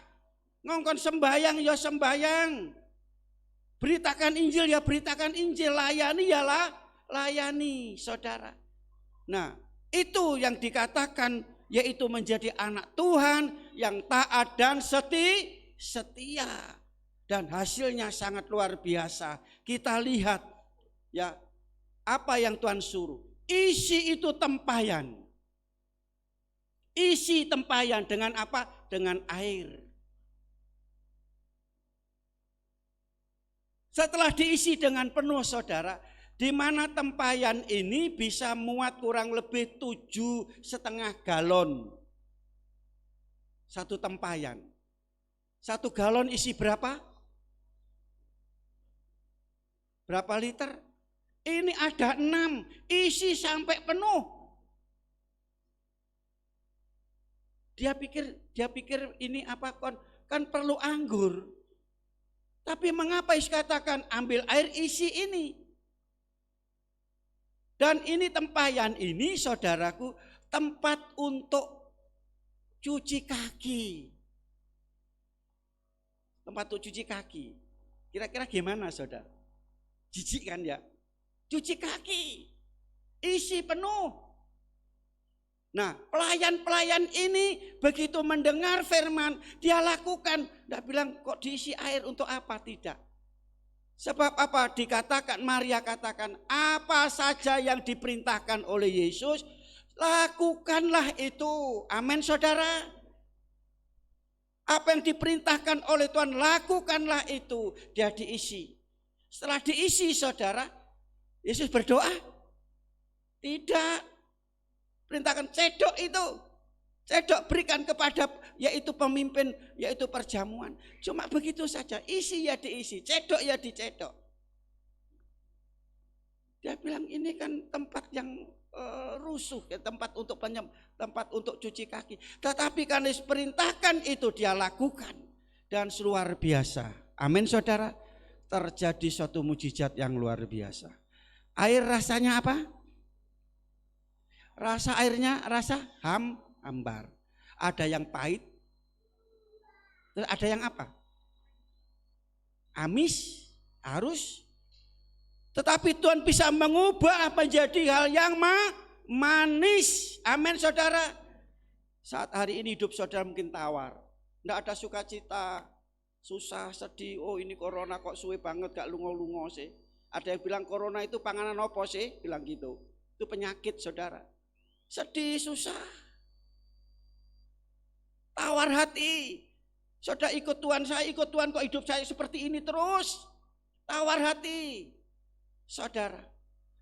Ngongkon sembayang ya sembayang. Beritakan Injil ya beritakan Injil, layani ya layani, saudara. Nah, itu yang dikatakan yaitu menjadi anak Tuhan yang taat dan setia. Dan hasilnya sangat luar biasa. Kita lihat ya apa yang Tuhan suruh. Isi itu tempayan. Isi tempayan dengan apa? Dengan air. Setelah diisi dengan penuh saudara, di mana tempayan ini bisa muat kurang lebih 7,5 galon. Satu tempayan. 1 galon isi berapa? Berapa liter? Ini ada 6, isi sampai penuh. Dia pikir ini apa kan perlu anggur. Tapi mengapa katakan ambil air isi ini? Dan ini tempayan ini saudaraku tempat untuk cuci kaki. Tempat untuk cuci kaki. Kira-kira gimana saudara? Jijik kan ya? Cuci kaki. Isi penuh. Nah pelayan-pelayan ini begitu mendengar firman dia lakukan. Tidak bilang kok diisi air untuk apa? Tidak. Sebab apa? Dikatakan, Maria katakan apa saja yang diperintahkan oleh Yesus lakukanlah itu. Amin saudara. Apa yang diperintahkan oleh Tuhan lakukanlah itu. Dia diisi. Setelah diisi saudara, Yesus berdoa? Tidak. Perintahkan cedok itu. Cedok berikan kepada yaitu pemimpin, yaitu perjamuan. Cuma begitu saja, isi ya diisi, cedok ya dicedok. Dia bilang ini kan tempat yang rusuh, ya, tempat untuk cuci kaki. Tetapi karena diperintahkan itu dia lakukan. Dan luar biasa. Amin saudara. Terjadi suatu mujizat yang luar biasa. Air rasanya apa? Rasa airnya rasa hambar. Ada yang pahit, terus ada yang apa? Amis, harus. Tetapi Tuhan bisa mengubah menjadi hal yang manis. Amin saudara. Saat hari ini hidup saudara mungkin tawar. Tidak ada sukacita, susah, sedih. Oh ini corona kok suwe banget gak lungo-lungo sih. Ada yang bilang corona itu panganan apa sih? Bilang gitu. Itu penyakit saudara. Sedih, susah. Tawar hati. Saudara ikut Tuhan, saya ikut Tuhan kok hidup saya seperti ini terus. Tawar hati. Saudara,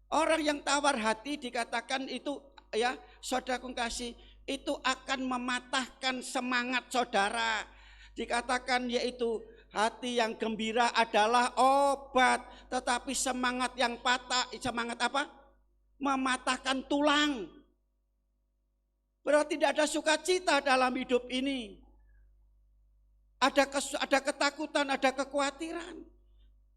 orang yang tawar hati dikatakan itu ya, saudaraku kasih, itu akan mematahkan semangat saudara. Dikatakan yaitu hati yang gembira adalah obat, tetapi semangat yang patah, semangat apa? Mematahkan tulang. Berarti tidak ada sukacita dalam hidup ini. Ada ketakutan, ada kekhawatiran.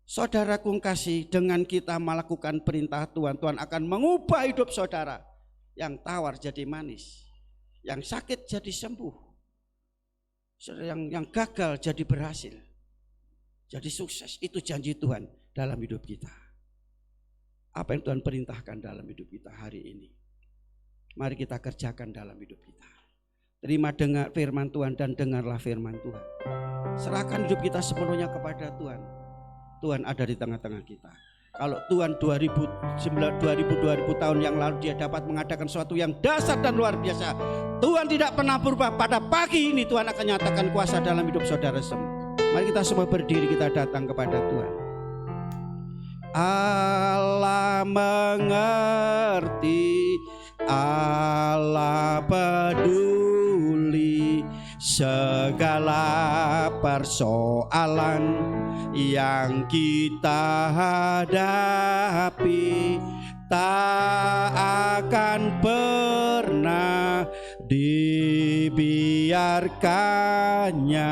Saudaraku kasih, dengan kita melakukan perintah Tuhan, Tuhan akan mengubah hidup saudara. Yang tawar jadi manis, yang sakit jadi sembuh, yang gagal jadi berhasil, jadi sukses. Itu janji Tuhan dalam hidup kita. Apa yang Tuhan perintahkan dalam hidup kita hari ini, mari kita kerjakan dalam hidup kita. Terima dengar firman Tuhan dan dengarlah firman Tuhan. Serahkan hidup kita sepenuhnya kepada Tuhan. Tuhan ada di tengah-tengah kita. Kalau Tuhan 2000 tahun yang lalu dia dapat mengadakan sesuatu yang dasar dan luar biasa, Tuhan tidak pernah berubah. Pada pagi ini Tuhan akan nyatakan kuasa dalam hidup saudara semua. Mari kita semua berdiri, kita datang kepada Tuhan. Allah mengerti, Allah peduli segala persoalan yang kita hadapi. Tak akan pernah dibiarkannya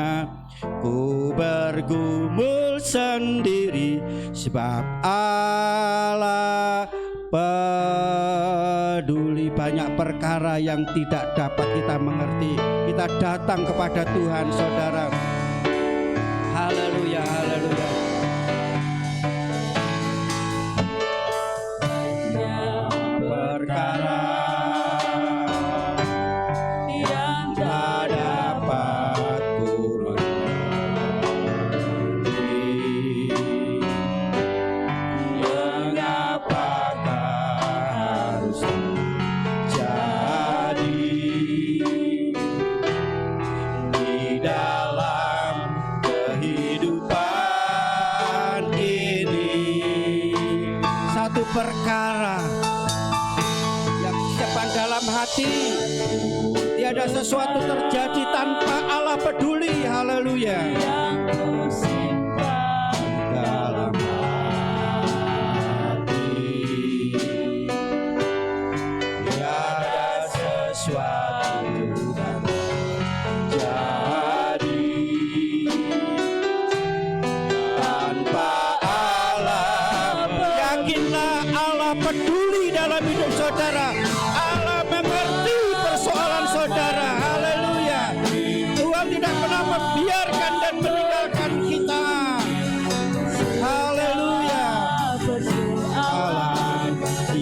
ku bergumul sendiri, sebab Allah peduli. Banyak perkara yang tidak dapat kita mengerti, kita datang kepada Tuhan saudara. Haleluya, haleluya. Perkara yang tak dapat ku mengerti, mengapakah harus terjadi di dalam kehidupan ini. Satu perkara yang simpan dalam hati, tiada sesuatu terjadi tanpa Allah peduli. Haleluya. Dalam hati tiada sesuatu yang terjadi tanpa Allah. Yakinlah Allah peduli dalam hidup saudara. Allah mengerti persoalan saudara. Haleluya. Tuhan tidak pernah membiarkan dan meninggalkan kita. Haleluya. Persoalan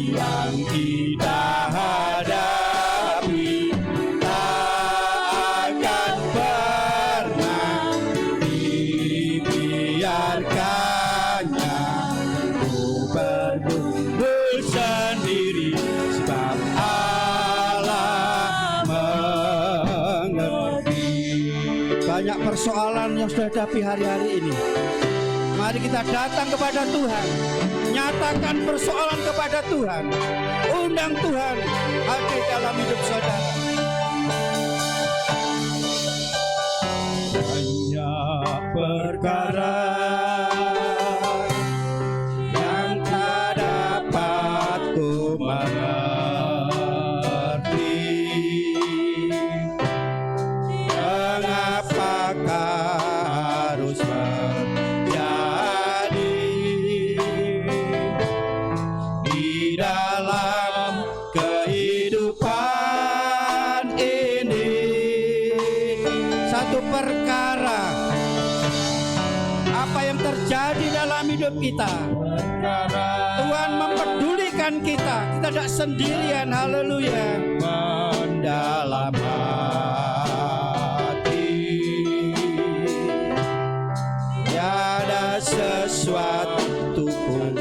yang kita hadapi tak akan pernah dibiarkannya ku bergumul sendiri, sebab Allah mengerti. Banyak persoalan yang sudah hadapi hari-hari ini. Mari kita datang kepada Tuhan, nyatakan persoalan kepada Tuhan, undang Tuhan hadir dalam hidup saudara. Banyak perkara yang tak dapat ku mengerti, mengapakah harus terjadi di perkara apa yang terjadi dalam hidup kita, Tuhan mempedulikan kita. Kita tidak sendirian. Haleluya. Mendalam hati tiada sesuatu pun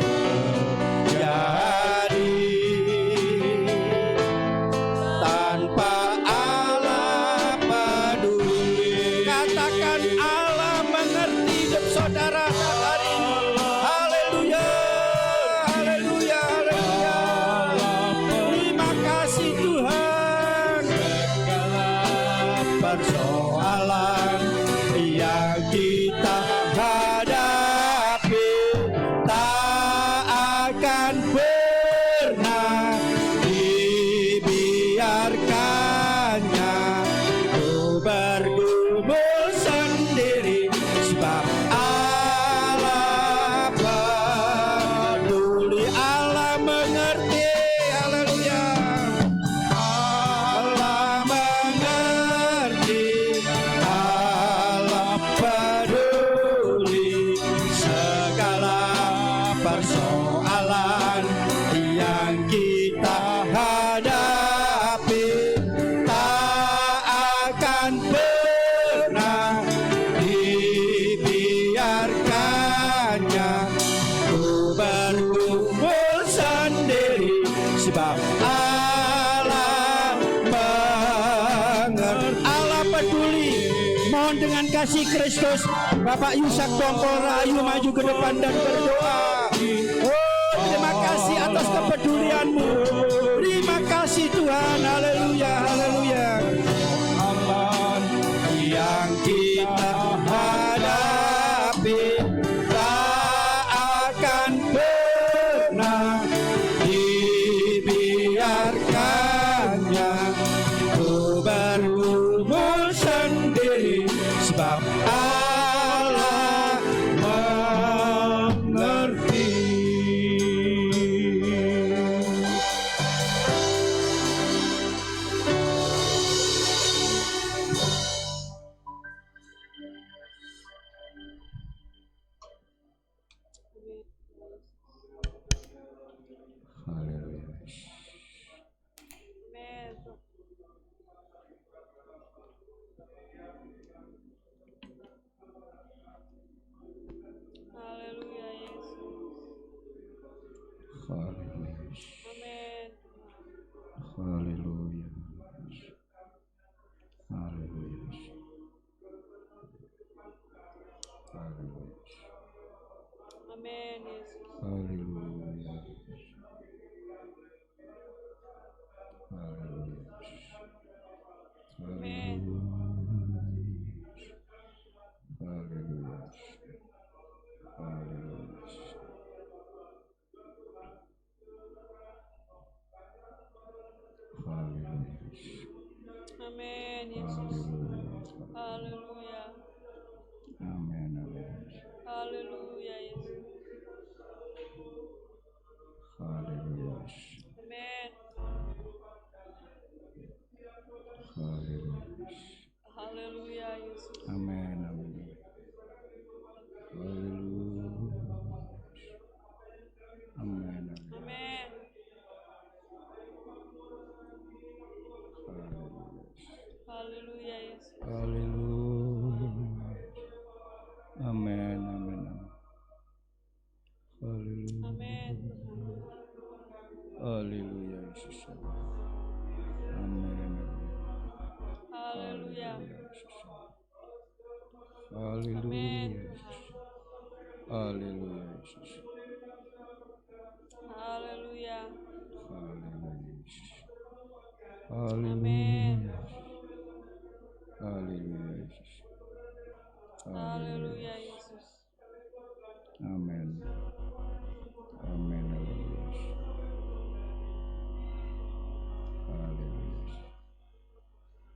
terjadi tanpa Allah peduli. Katakan Allah mengerti hidup saudara hari ini. Haleluya, haleluya, haleluya. Terima kasih Tuhan. Segala persoalan yang kita hadapi tak akan pernah dibiarkannya ku bergumul sendiri, sebab Allah peduli, Allah mengerti. Haleluya. Allah mengerti, Allah peduli segala persoalan yang kita hadapi tak akan pernah dibiarkannya ku bergumul sendiri, sebab Allah mengerti. Allah peduli. Mohon dengan kasih Kristus, Bapak Yusak Bongkol Rahayu maju ke depan dan berdoa. Oh, terima kasih atas kepedulianmu. Terima kasih Tuhan. Haleluya, haleluya. Yang kita hadapi tak akan pernah dibiarkannya ku bergumul sendiri, sebab Allah mengerti. Haleluya Yesus. Amin. Haleluya. Haleluya. Amin Yesus. Haleluya. Haleluya. Amin. Haleluya. Amin Yesus. Haleluya. Amin. Haleluya Yesus. Haleluya. Amin. Haleluya. Haleluya Yesus. Amin. Haleluya. Amin. Amin. Haleluya Yesus. Haleluya. Amin. Haleluya. Amin. Haleluya Yesus. Amin. Haleluya. Haleluya Yesus. Haleluya Yesus. Haleluya. Haleluya Yesus. Amin. Haleluya Yesus. Haleluya Yesus. Amin. Amin. Haleluya.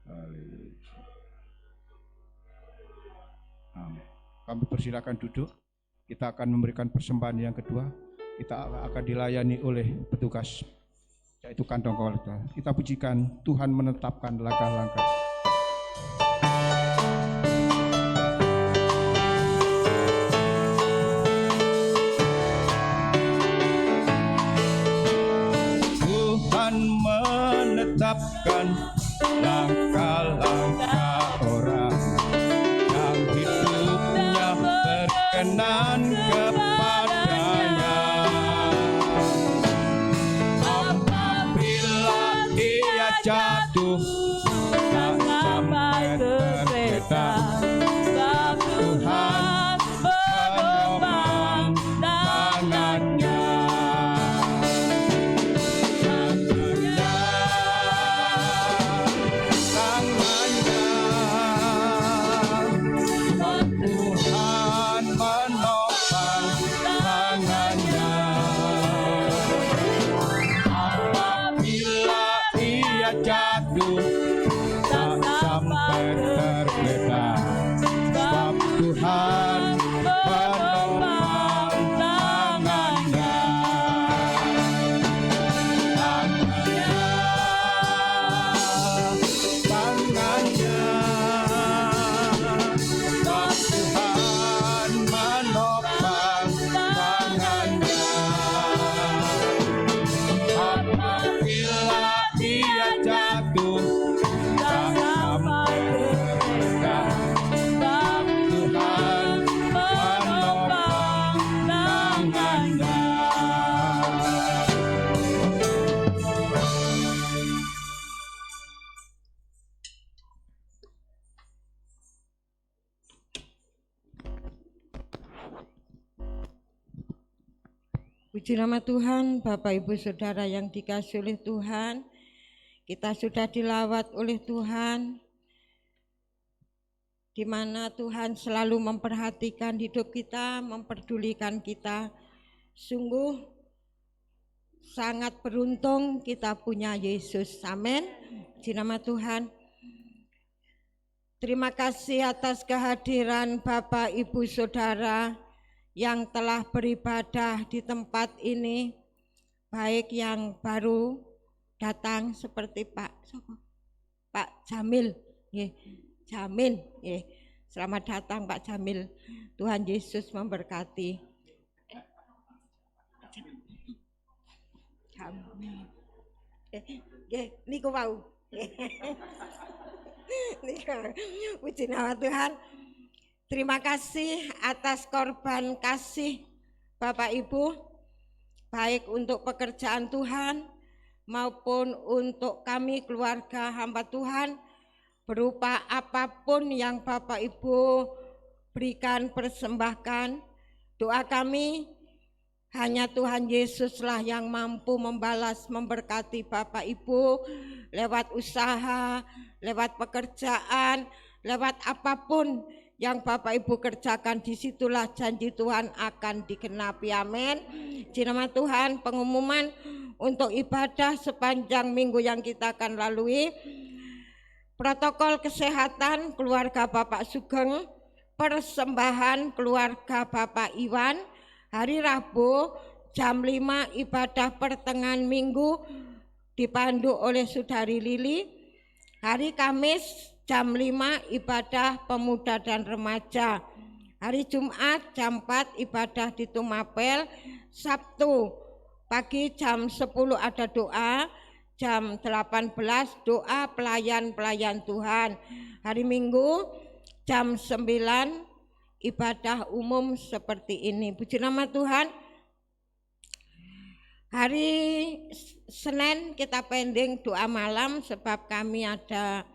Haleluya. Amin. Kami persilakan duduk. Kita akan memberikan persembahan yang kedua. Kita akan dilayani oleh petugas, yaitu kantong kolektor. Kita pujikan Tuhan menetapkan langkah-langkah. keinginan kepadanya. Apabila ia jatuh tak sampai tergeletak, Tuhan menopang tangannya. Tuhan menopang tangannya. Apabila ia jatuh tak sampai tergeletak, sebab Tuhan menopang tangannya. Tangannya, sebab Tuhan menopang tangannya. Apabila ia jatuh tak sampai tergeletak, sebab Tuhan menopang tangannya. Puji nama Tuhan, Bapak Ibu Saudara yang dikasihi oleh Tuhan. Kita sudah dilawat oleh Tuhan, di mana Tuhan selalu memperhatikan hidup kita, memperdulikan kita. Sungguh sangat beruntung kita punya Yesus. Amin. Puji nama Tuhan. Terima kasih atas kehadiran Bapak Ibu Saudara yang telah beribadah di tempat ini, baik yang baru datang seperti Pak Jamil, Jamin, selamat datang Pak Jamil. Tuhan Yesus memberkati. Niku wau. Puji nama Tuhan. Terima kasih atas korban kasih Bapak Ibu, baik untuk pekerjaan Tuhan maupun untuk kami keluarga hamba Tuhan, berupa apapun yang Bapak Ibu berikan, persembahkan. Doa kami hanya Tuhan Yesuslah yang mampu membalas, memberkati Bapak Ibu lewat usaha, lewat pekerjaan, lewat apapun yang Bapak Ibu kerjakan, disitulah janji Tuhan akan digenapi. Amin. Di nama Tuhan, pengumuman untuk ibadah sepanjang minggu yang kita akan lalui. Protokol kesehatan keluarga Bapak Sugeng, persembahan keluarga Bapak Iwan, hari Rabu jam 5 ibadah pertengahan minggu dipandu oleh Saudari Lili. Hari Kamis jam 5 ibadah pemuda dan remaja. Hari Jumat jam 4 ibadah di Tumapel. Sabtu pagi jam 10 ada doa. Jam 18 doa pelayan-pelayan Tuhan. Hari Minggu jam 9 ibadah umum seperti ini. Puji nama Tuhan. Hari Senin kita pending doa malam sebab kami ada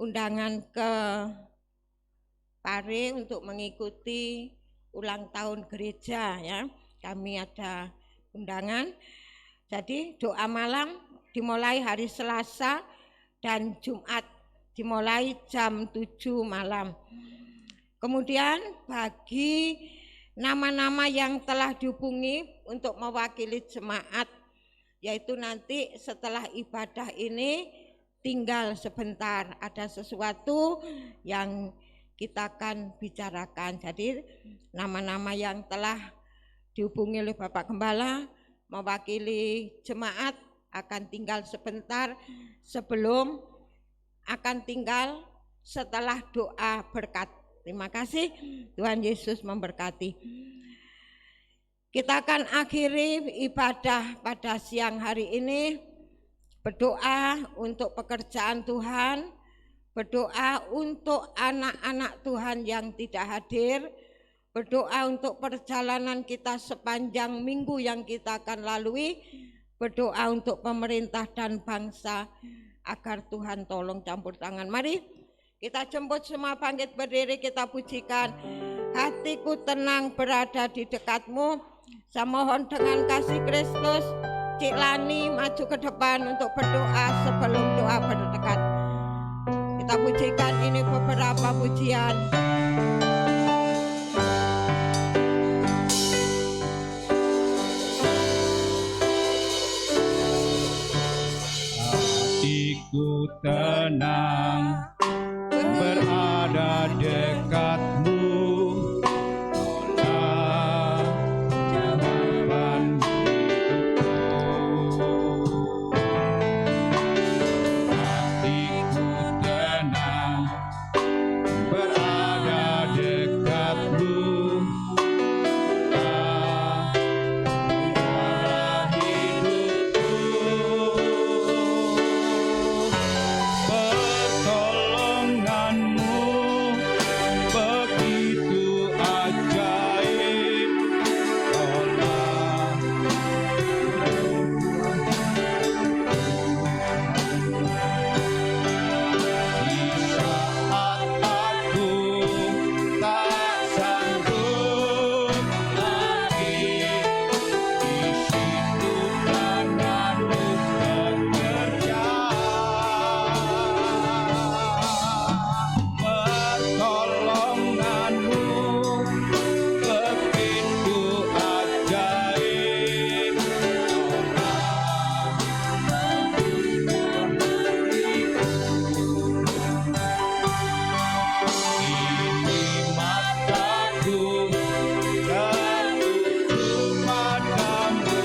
undangan ke Pare untuk mengikuti ulang tahun gereja ya. Kami ada undangan. Jadi doa malam dimulai hari Selasa dan Jumat dimulai jam 7 malam. Kemudian bagi nama-nama yang telah dihubungi untuk mewakili jemaat, yaitu nanti setelah ibadah ini tinggal sebentar, ada sesuatu yang kita akan bicarakan. Jadi nama-nama yang telah dihubungi oleh Bapak Gembala mewakili jemaat akan tinggal sebentar sebelum akan tinggal setelah doa berkat. Terima kasih, Tuhan Yesus memberkati. Kita akan akhiri ibadah pada siang hari ini. Berdoa untuk pekerjaan Tuhan, berdoa untuk anak-anak Tuhan yang tidak hadir, berdoa untuk perjalanan kita sepanjang minggu yang kita akan lalui, berdoa untuk pemerintah dan bangsa agar Tuhan tolong campur tangan. Mari kita jemput semua, bangkit berdiri, kita pujikan. Hatiku tenang berada di dekatmu. Saya mohon dengan kasih Kristus, Cik Lani maju ke depan untuk berdoa sebelum doa berdekat. Kita pujikan, ini beberapa pujian. Hatiku tenang berada dekatmu, tolak jawaban hidupku. Hatiku tenang berada dekatmu, tolak jawaban hidupku. Pertolonganmu begitu ajaib, tolak di saat aku tak sanggup lagi, di situ tanganmu bekerja. Pertolonganmu begitu ajaib, kini mataku tertuju padamu,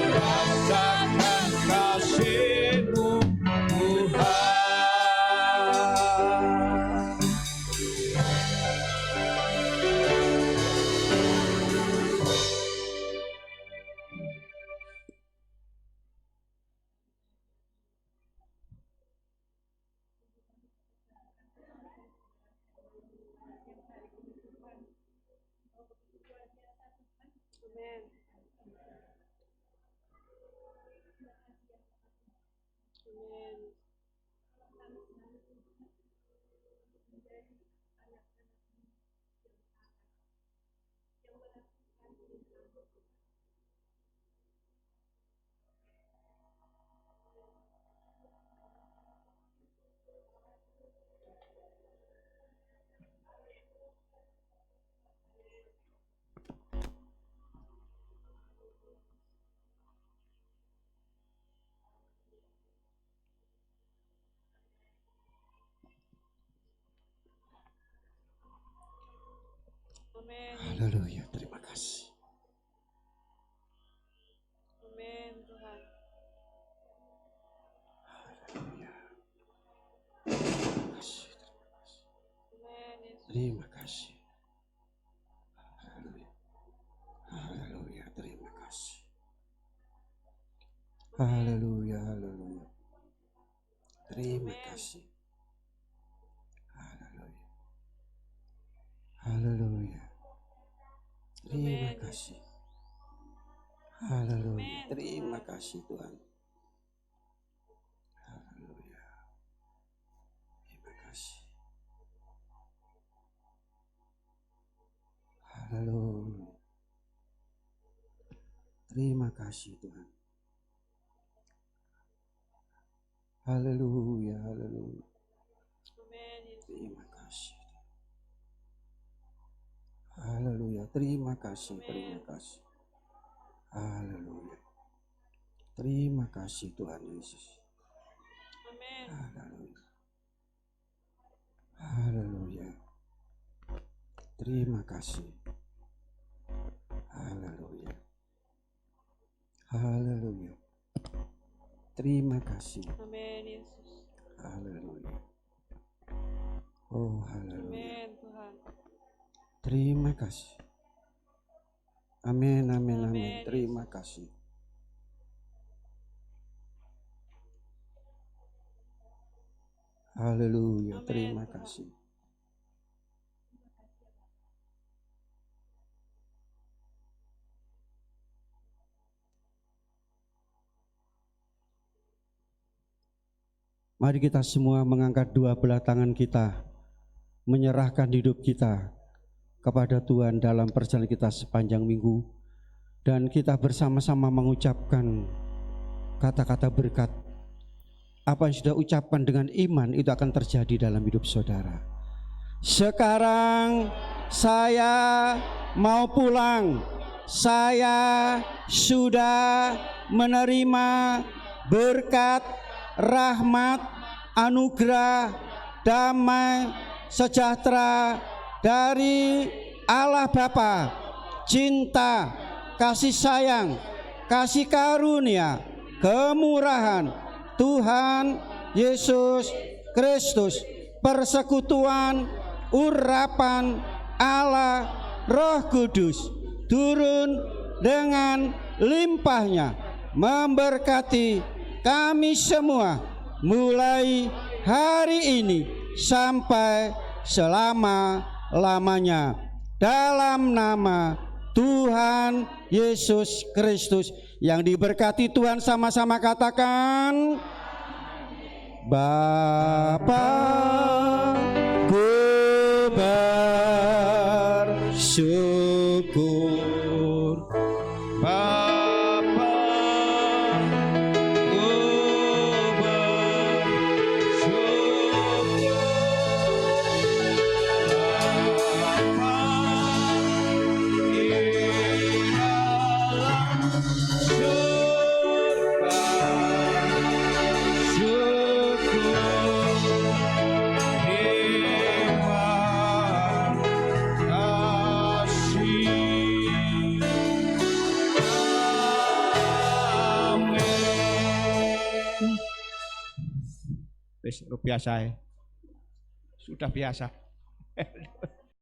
rasakan kasih-Mu Tuhan. Amin. Amin. Amin. Haleluya, terima kasih. Amin Tuhan. Haleluya. Terima kasih. Amin Yesus. Terima kasih. Haleluya. Haleluya, terima kasih. Haleluya, haleluya. Terima kasih. Haleluya. Haleluya. Terima kasih. Haleluya. Terima kasih Tuhan. Haleluya. Terima kasih. Haleluya. Terima kasih Tuhan. Haleluya, haleluya. Amin Yesus. Terima kasih. Haleluya. Terima kasih, terima kasih. Haleluya. Terima kasih Tuhan Yesus. Amin. Haleluya. Haleluya. Terima kasih. Haleluya. Haleluya. Terima kasih. Amin Yesus. Haleluya. Oh, haleluya. Amin Tuhan. Terima kasih. Amin, amin, amin. Amin, Terima kasih. Haleluya. Amin, Terima Tuhan. kasih. Mari kita semua mengangkat dua belah tangan kita, menyerahkan hidup kita kepada Tuhan dalam perjalanan kita sepanjang minggu, dan kita bersama-sama mengucapkan kata-kata berkat. Apa yang sudah ucapkan dengan iman itu akan terjadi dalam hidup saudara. Sekarang saya mau pulang. Saya sudah menerima berkat, rahmat, anugerah, damai, sejahtera dari Allah Bapa, cinta, kasih sayang, kasih karunia, kemurahan Tuhan Yesus Kristus, persekutuan, urapan Allah Roh Kudus turun dengan limpahnya memberkati kami semua mulai hari ini sampai selama-lamanya, dalam nama Tuhan Yesus Kristus. Yang diberkati Tuhan sama-sama katakan, Bapa ku bersyukur, Bapa ku bersyukur, Bapa di dalam surga, syukur terima kasih. Amin. Wis biasa ya. Sudah biasa.